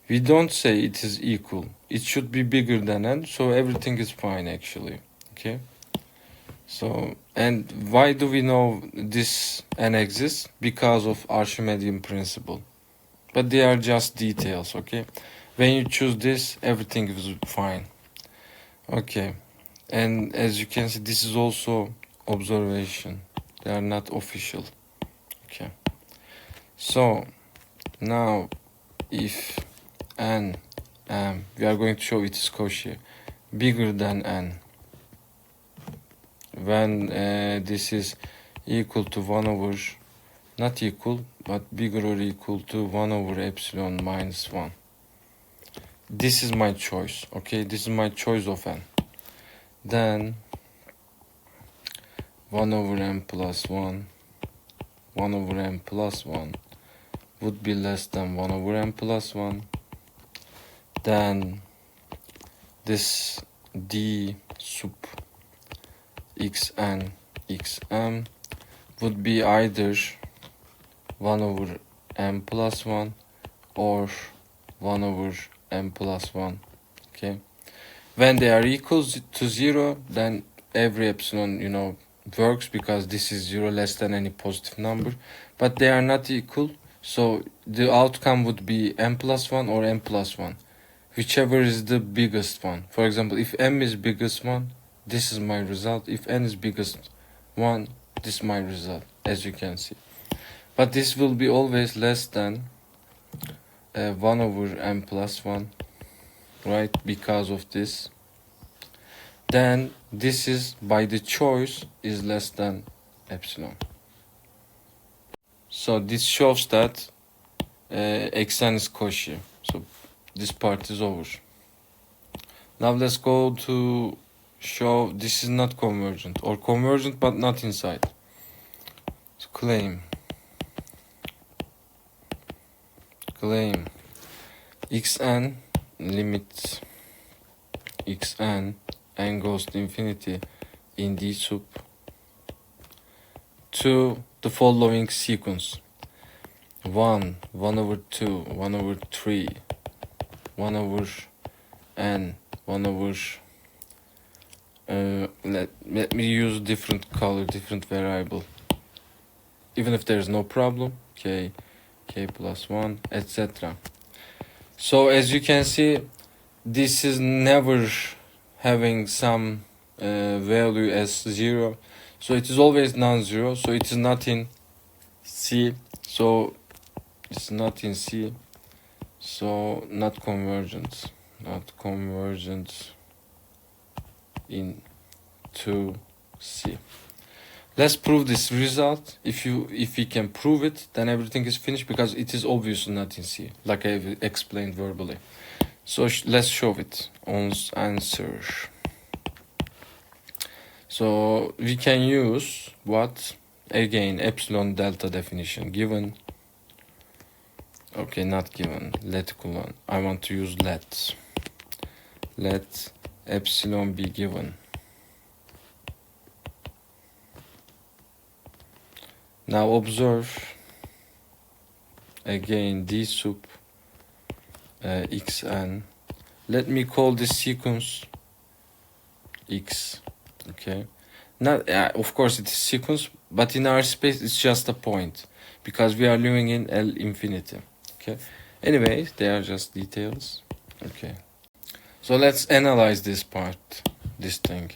we don't say it is equal. It should be bigger than n, so everything is fine actually. Okay. So, and why do we know this n exists? Because of Archimedean principle. But they are just details, okay? When you choose this, everything is fine. Okay. And as you can see, this is also observation. They are not official. Okay. So, now, if n, we are going to show it is Cauchy, bigger than n, when this is equal to 1 over, not equal, but bigger or equal to 1 over epsilon minus 1. This is my choice, okay? This is my choice of n. Then 1 over m plus 1, 1 over m plus 1 would be less than 1 over m plus 1. Then this d sub xn xm would be either 1 over m plus 1 or 1 over m plus 1. Okay, when they are equal to 0, then every epsilon works, because this is 0 less than any positive number. But they are not equal, so the outcome would be m plus 1 or m plus 1, whichever is the biggest one. For example, if m is biggest one, this is my result. If n is biggest one, this is my result, as you can see. But this will be always less than 1 over m plus 1, right? Because of this. Then this is, by the choice, is less than epsilon. So this shows that xn is Cauchy. So this part is over. Now let's go to show this is not convergent, or convergent but not inside. So claim xn, limit xn, n goes to infinity in d sub to the following sequence: 1, 1 over 2, 1 over 3, 1 over n, 1 over let me use different color, different variable, even if there's no problem, k plus 1, etc. So as you can see, this is never having some value as 0, so it is always non-zero, so it is not in C, so it's not in C, so not convergent into C. Let's prove this result. If we can prove it, then everything is finished, because it is obviously not in C, like I explained verbally. So let's show it on answer. So we can use what? Again, epsilon delta definition. Given, okay, not given, let colon. I want to use let epsilon be given. Now observe again d sub xn. Let me call this sequence x. Okay, not of course it is sequence, but in our space it's just a point, because we are living in L infinity. Okay, anyway, they are just details. Okay, so let's analyze this part, this thing.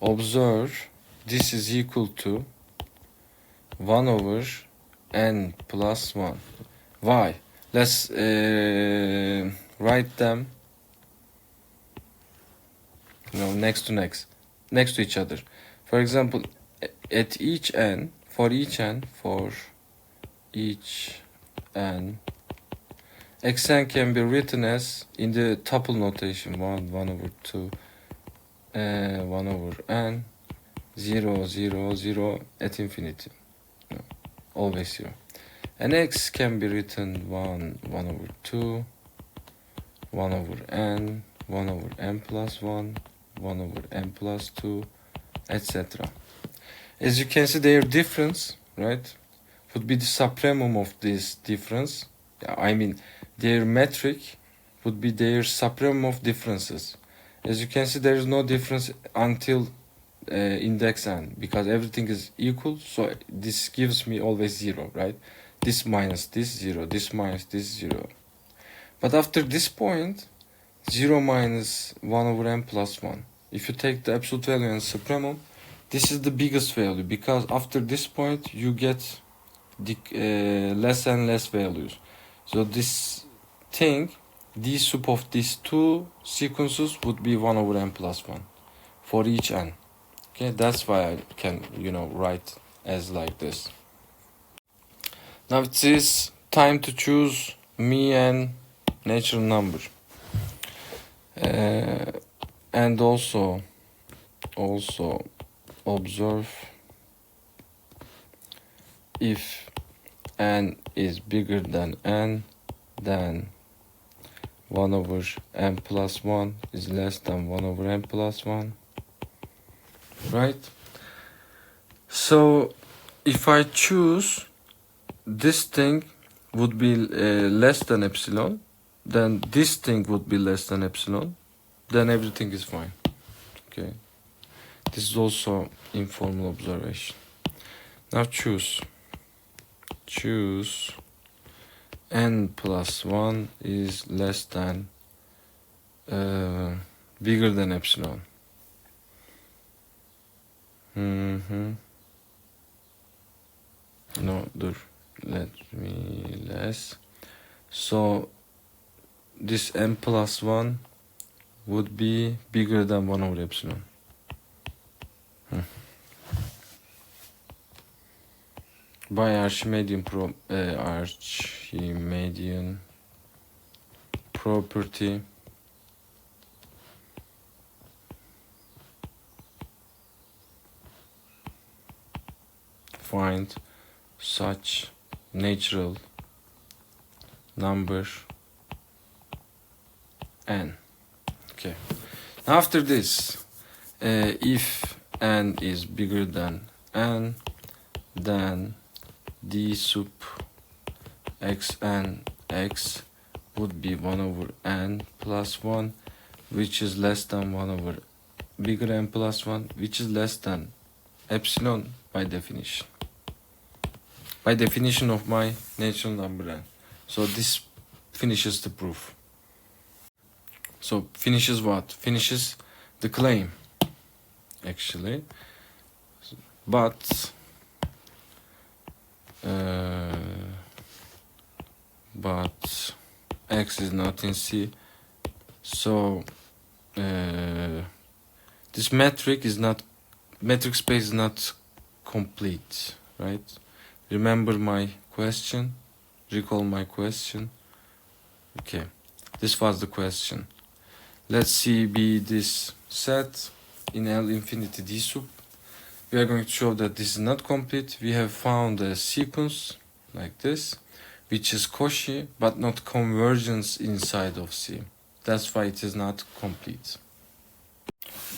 Observe, this is equal to 1 over n plus 1. Why? Let's write them, next to each other. For example, at each n, for each n, xn can be written as in the tuple notation: 1 over 2, 1 over n, 0, 0, 0 at infinity. Always 0. And x can be written 1 over 2, 1 over n, 1 over n plus 1, 1 over n plus 2, etc. As you can see, their difference, right, would be the supremum of this difference. I mean, their metric would be their supremum of differences. As you can see, there is no difference until index n, because everything is equal, so this gives me always 0, right? This minus this 0, this minus this 0. But after this point, 0 minus 1 over n plus 1. If you take the absolute value and supremum, this is the biggest value, because after this point you get the less and less values. So this thing, d sub of these two sequences would be 1 over n plus 1 for each n. Okay, that's why I can, write as like this. Now it is time to choose mean natural number. And also observe, if n is bigger than n, then 1 over n plus 1 is less than 1 over n plus 1. Right? So if I choose this thing would be less than epsilon, then this thing would be less than epsilon, then everything is fine. Okay, this is also informal observation. Now choose n plus 1 is less than bigger than epsilon. No, let me less. So this n plus 1 would be bigger than 1 over epsilon. By Archimedean property, find such natural number n. Okay. After this, if n is bigger than n, then d sub xn x would be 1 over n plus 1, which is less than 1 over bigger n plus 1, which is less than epsilon by definition. By definition of my natural number n. So this finishes the proof. So finishes what? Finishes the claim, actually. But but x is not in C. So this metric space is not complete, right? Remember my question? Recall my question? Okay, this was the question. Let's see be this set in L infinity D sub. We are going to show that this is not complete. We have found a sequence like this, which is Cauchy, but not convergence inside of C. That's why it is not complete.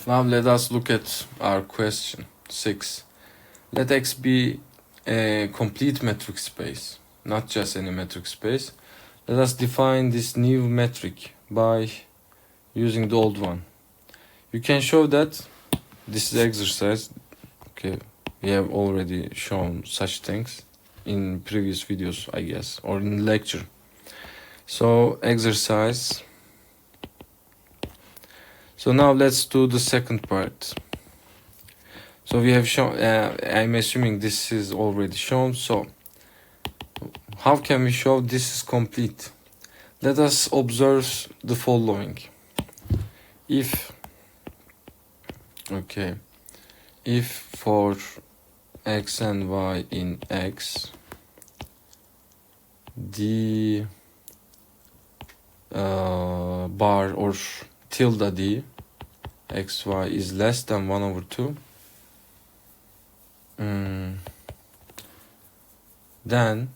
Now let us look at our question 6. Let X be a complete metric space, not just any metric space. Let us define this new metric by using the old one. You can show that this is exercise. Okay, we have already shown such things in previous videos, I guess, or in lecture. So exercise. So now let's do the second part. So we have shown, I'm assuming this is already shown. So how can we show this is complete? Let us observe the following. If for x and y in X, the bar or tilde d xy is less than 1/2, then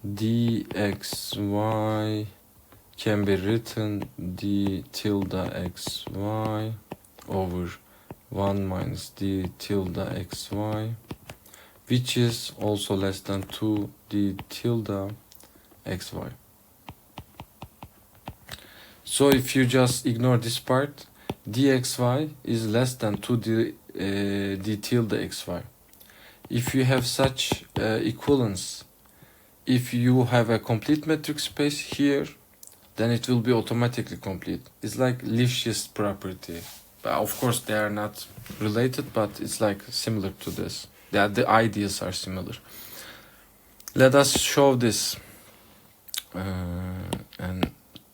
dxy can be written d tilde xy over 1 minus d tilde xy, which is also less than 2 d tilde xy. So if you just ignore this part, dxy is less than 2d d tilde xy. If you have such equivalence, if you have a complete metric space here, then it will be automatically complete. It's like Lipschitz property. But of course they are not related, but it's like similar to this. The ideas are similar. Let us show this, and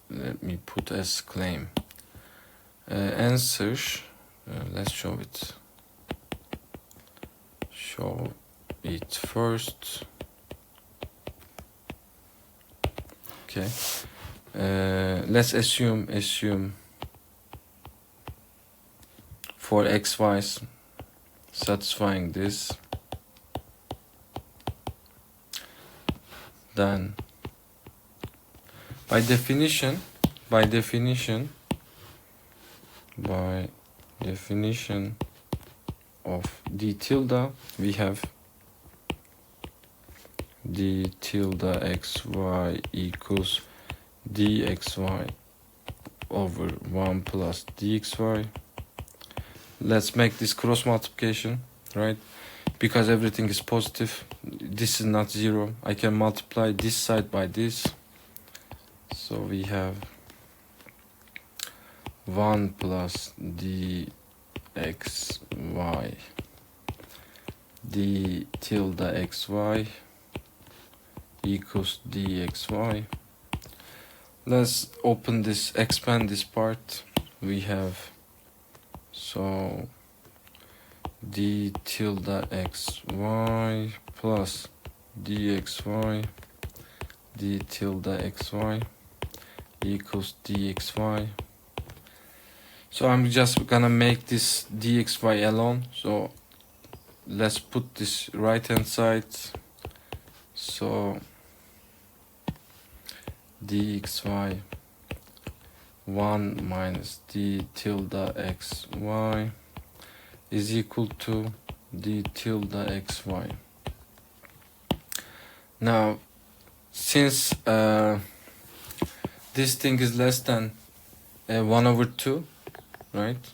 let me put as claim. Answer, let's show it. Show it first. Okay. Let's assume for xy's satisfying this, then by definition of d tilde, we have d tilde xy equals dxy over 1 plus dxy. Let's make this cross multiplication, right? Because everything is positive, this is not 0. I can multiply this side by this. So we have 1 plus dxy d tilde xy equals dxy. Let's open this, expand this part. We have so d tilde xy plus dxy d tilde xy equals dxy. So I'm just gonna make this dxy alone. So let's put this right hand side. So dxy 1 minus d tilde xy is equal to d tilde xy. Now, since this thing is less than 1/2, right?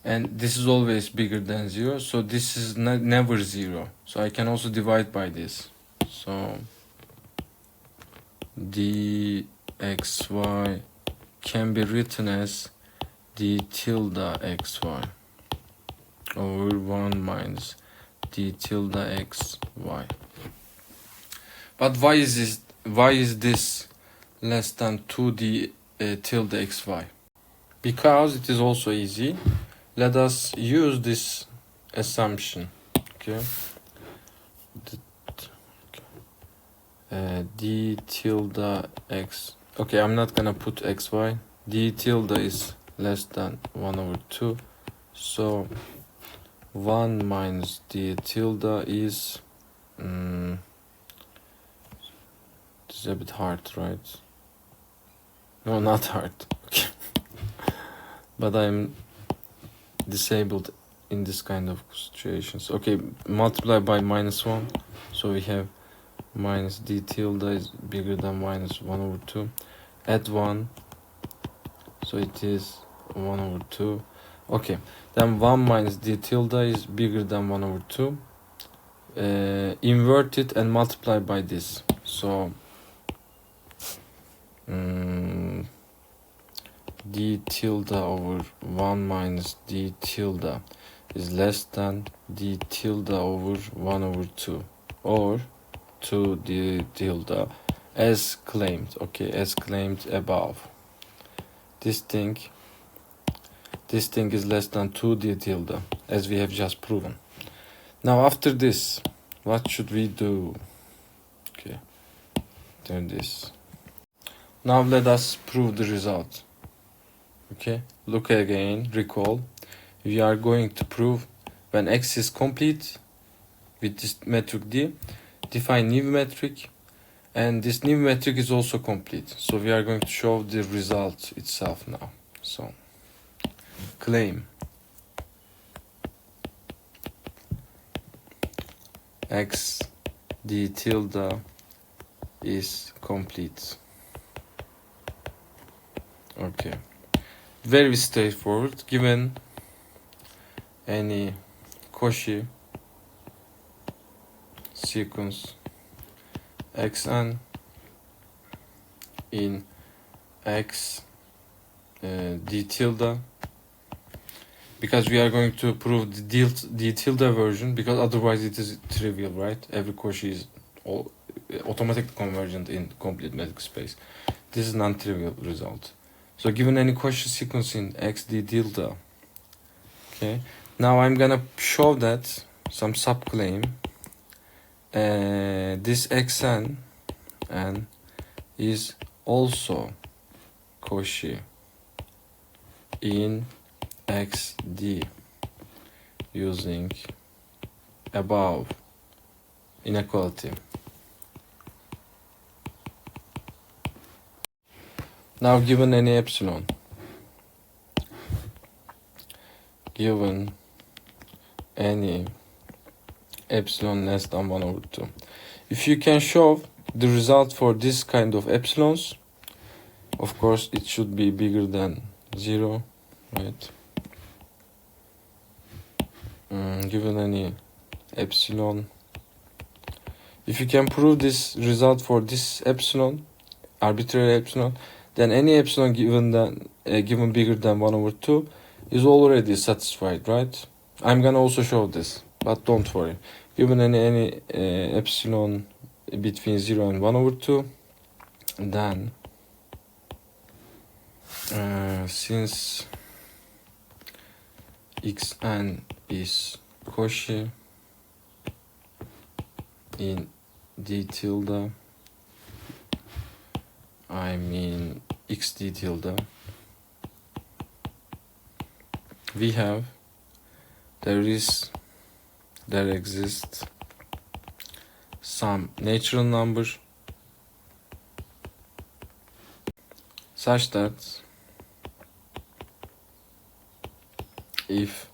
And this is always bigger than 0, so this is never 0. So I can also divide by this. So dxy can be written as d tilde xy over 1 minus d tilde xy. But why is this less than 2d tilde xy? Because it is also easy. Let us use this assumption. Okay. D tilde x. Okay, I'm not gonna put xy. D tilde is less than 1 over 2. So 1 minus d tilde is it's a bit hard, right? No, not hard. Okay. But I'm disabled in this kind of situations. Okay, multiply by minus 1. So we have minus d tilde is bigger than minus 1 over 2. Add 1. So it is 1 over 2. Okay, then 1 minus d tilde is bigger than 1 over 2. Invert it and multiply by this. So d tilde over 1 minus d tilde is less than d tilde over 1 over 2, or 2 d tilde as claimed. Okay, as claimed above. This thing is less than 2 d tilde, as we have just proven. Now after this, what should we do? Okay, do this. Now let us prove the result. Okay, look again, recall. We are going to prove when x is complete with this metric d, define new metric, and this new metric is also complete. So we are going to show the result itself now. So claim x d tilde is complete. Okay, very straightforward. Given any Cauchy sequence xn in x d tilde, because we are going to prove the d tilde version, because otherwise it is trivial, right? Every Cauchy is automatically convergent in complete metric space. This is non-trivial result. So given any Cauchy sequence in x d tilde, okay, now I'm gonna show that some subclaim this xn and is also Cauchy in xd using above inequality. Now given any epsilon, given any epsilon less than 1 over 2, if you can show the result for this kind of epsilons, of course it should be bigger than 0, right? Given any epsilon, if you can prove this result for this epsilon, arbitrary epsilon, then any epsilon given bigger than 1 over 2 is already satisfied, right? I'm gonna also show this, but don't worry. Given any epsilon between 0 and 1 over 2, then since xn is Cauchy in d tilde, I mean x d tilde, we have there exists some natural number such that if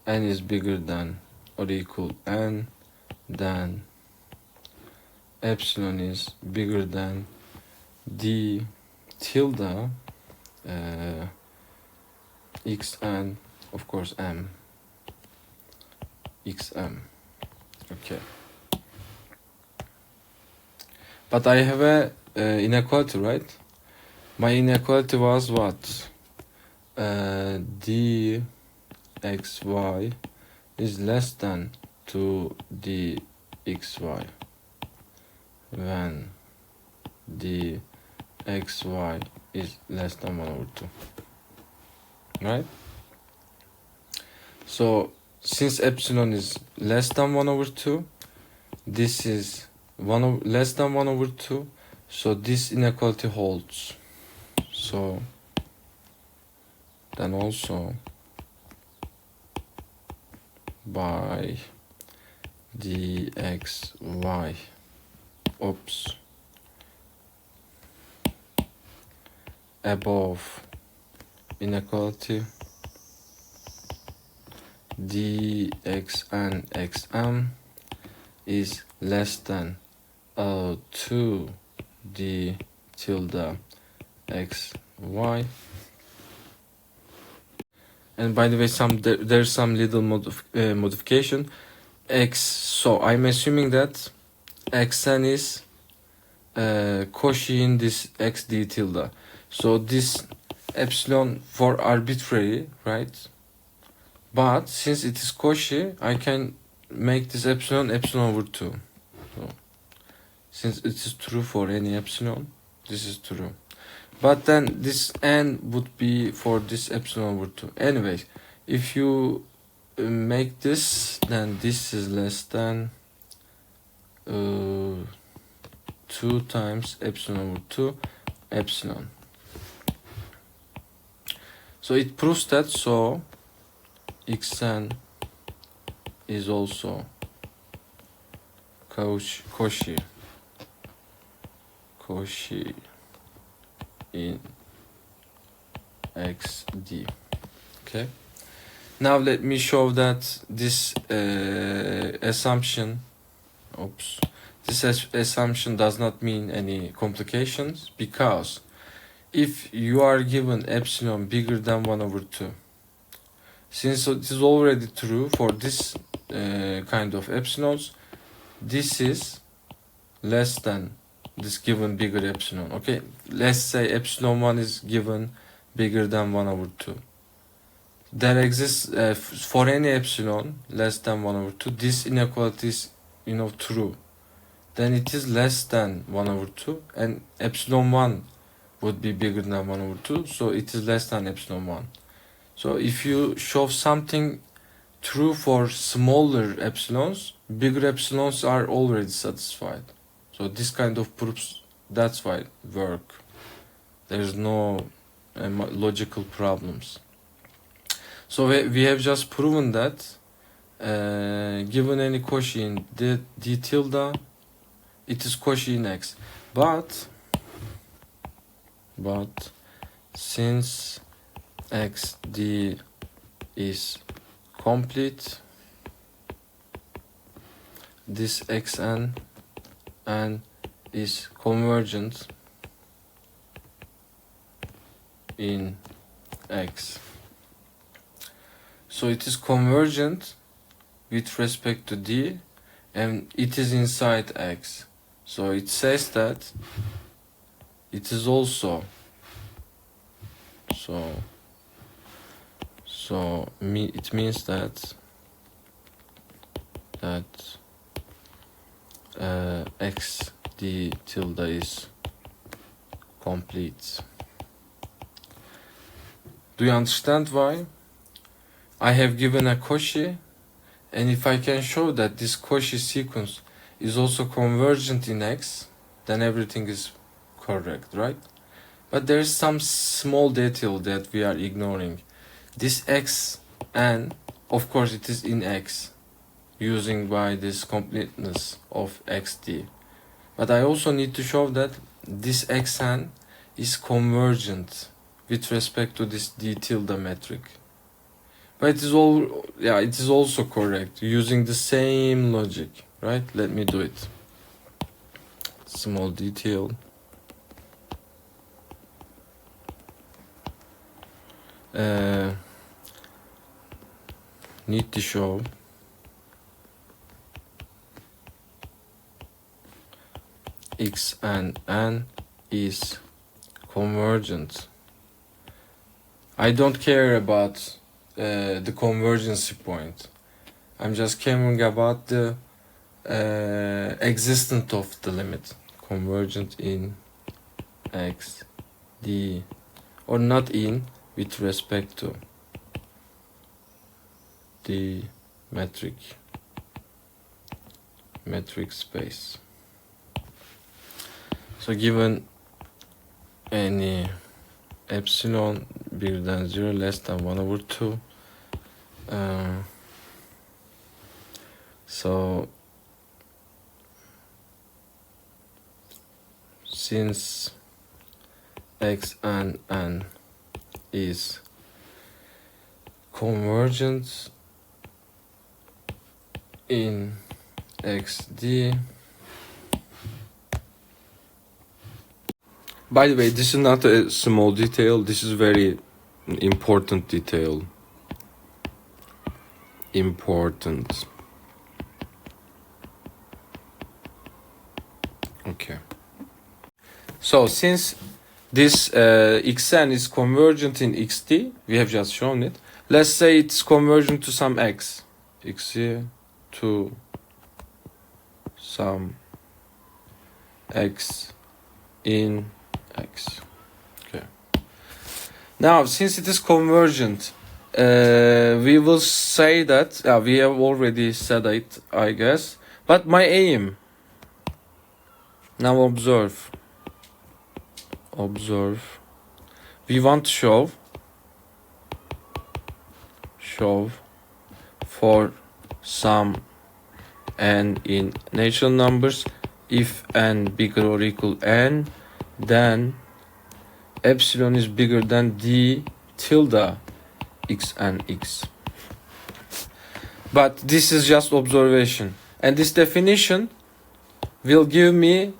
n is bigger than or equal n, then epsilon is bigger than d tilde xn, of course m, xm. Okay, but I have a inequality, right? My inequality was what? D xy is less than 2 d xy. when the xy is less than 1 over 2, right? So since epsilon is less than 1 over 2, this is less than 1 over 2, so this inequality holds. So then also by dxy, oops, above inequality dxn xm is less than 2 d tilde xy. And by the way, there's some little modification. So I'm assuming that xn is Cauchy in this x d tilde. So this epsilon for arbitrary, right? But since it is Cauchy, I can make this epsilon over 2. So since it is true for any epsilon, this is true. But then this n would be for this epsilon over 2. Anyway, if you make this, then this is less than 2 times epsilon over 2 epsilon. So it proves that so xn is also Cauchy in xd. Okay. Now let me show that this assumption does not mean any complications, because if you are given epsilon bigger than 1 over 2, since it is already true for this kind of epsilons, this is less than this given bigger epsilon. Okay, let's say epsilon 1 is given bigger than 1 over 2. There exists for any epsilon less than 1 over 2, this inequality is true. Then it is less than 1 over 2, and epsilon 1 would be bigger than 1 over 2, so it is less than epsilon 1. So if you show something true for smaller epsilons, bigger epsilons are already satisfied. So this kind of proofs, that's why work. There's no logical problems. So we have just proven that given any Cauchy in d tilde, it is Cauchy in x. But since xd is complete, this xn is convergent in x. So it is convergent with respect to d, and it is inside x. So it says that it is also it means that x d tilde is complete. Do you understand why I have given a Cauchy? And if I can show that this Cauchy sequence is also convergent in x, then everything is correct, right? But there is some small detail that we are ignoring. This xn, of course it is in x, using by this completeness of xd. But I also need to show that this xn is convergent with respect to this d tilde metric. But it is also correct using the same logic, right? Let me do it. Small detail. Need to show x and n is convergent. I don't care about the convergence point. I'm just caring about the existence of the limit. convergent in x d, or not in, with respect to the metric space. So given any epsilon bigger than 0, less than 1/2, so since x and n is convergent in xd. By the way, this is not a small detail, this is very important detail. Important. Okay. So since this xn is convergent in xd, we have just shown it. Let's say it's convergent to some x to some x in x. Okay. Now, since it is convergent, we will say that we have already said it, I guess. But my aim. Now observe. We want to show for some n in natural numbers, if n bigger or equal n, then epsilon is bigger than d tilde x and x. But this is just observation, and this definition will give me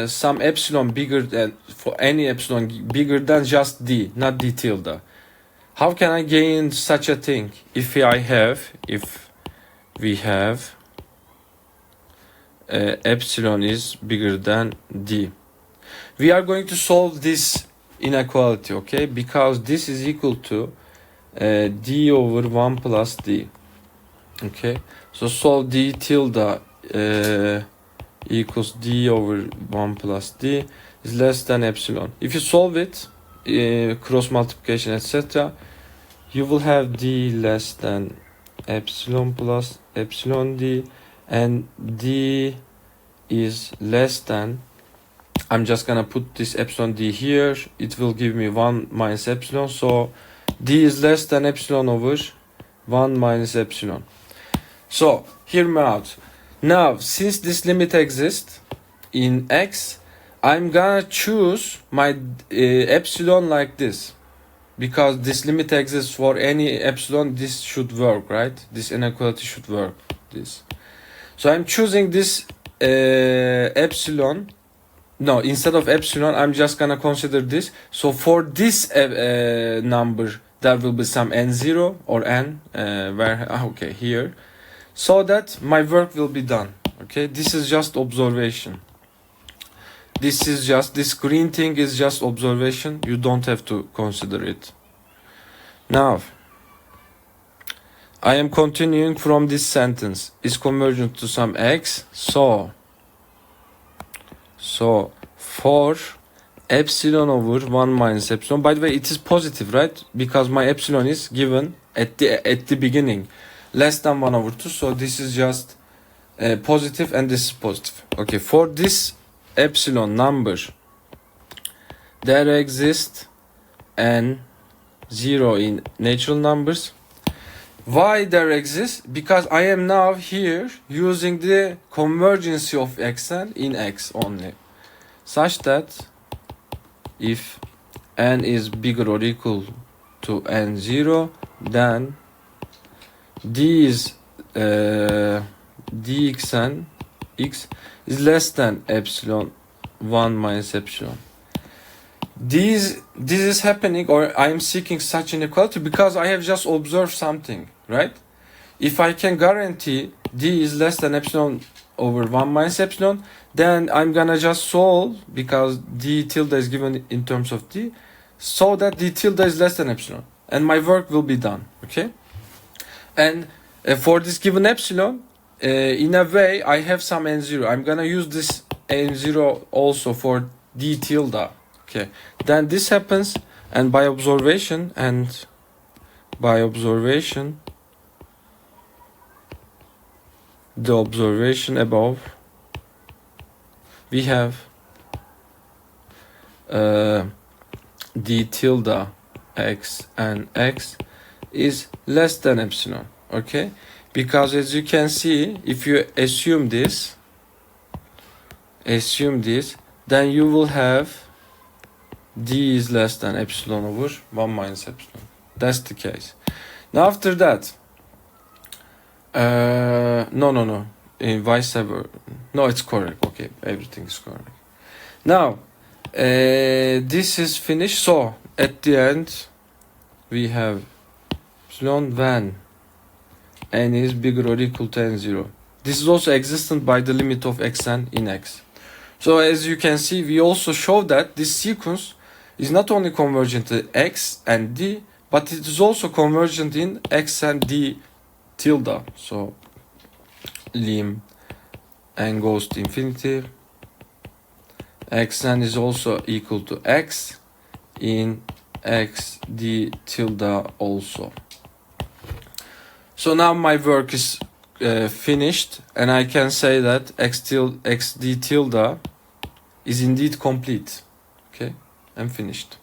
some epsilon bigger than, for any epsilon bigger than just d, not d tilde. How can I gain such a thing if we have epsilon is bigger than d? We are going to solve this inequality, okay? Because this is equal to d over 1 plus d. Okay, so solve d tilde equals d over 1 plus d is less than epsilon. If you solve it, cross multiplication, etc., you will have d less than epsilon plus epsilon d, and d is less than, I'm just gonna put this epsilon d here, it will give me 1 minus epsilon, so d is less than epsilon over 1 minus epsilon. So hear me out. Now, since this limit exists in x, I'm gonna choose my epsilon like this, because this limit exists for any epsilon. This should work, right? This inequality should work. This. So I'm choosing this epsilon. No, instead of epsilon, I'm just gonna consider this. So for this number, there will be some n0 or n, okay, here, so that my work will be done. Okay, this is just observation. This green thing is just observation. You don't have to consider it. Now, I am continuing from this sentence. Is convergent to some x. So for epsilon over 1 minus epsilon. By the way, it is positive, right? Because my epsilon is given at the beginning, less than 1 over 2. So this is just positive, and this is positive. Okay, for this epsilon number, there exists n0 in natural numbers. Why there exists? Because I am now here using the convergency of xn in x only, such that if n is bigger or equal to n0, then d is dxn x is less than epsilon 1 minus epsilon. This is happening, or I am seeking such inequality, because I have just observed something, right? If I can guarantee d is less than epsilon over 1 minus epsilon, then I'm gonna just solve, because d tilde is given in terms of d, so that d tilde is less than epsilon, and my work will be done. Okay, and for this given epsilon, in a way I have some n0. I'm gonna use this and 0 also for d tilde. Okay, then this happens, and by observation the observation above, we have d tilde x and x is less than epsilon. Okay, because as you can see, if you assume this, then you will have d is less than epsilon over 1 minus epsilon. That's the case. Now after that, no, vice versa. No, it's correct. Okay, everything is correct. Now, this is finished. So at the end, we have epsilon when n is bigger or equal to n0. This is also existent by the limit of xn in x. So as you can see, we also show that this sequence is not only convergent to x and d, but it is also convergent in x and d tilde. So lim n goes to infinity, xn is also equal to x in x d tilde also. So now my work is finished, and I can say that x d tilde is indeed complete. Okay, I'm finished.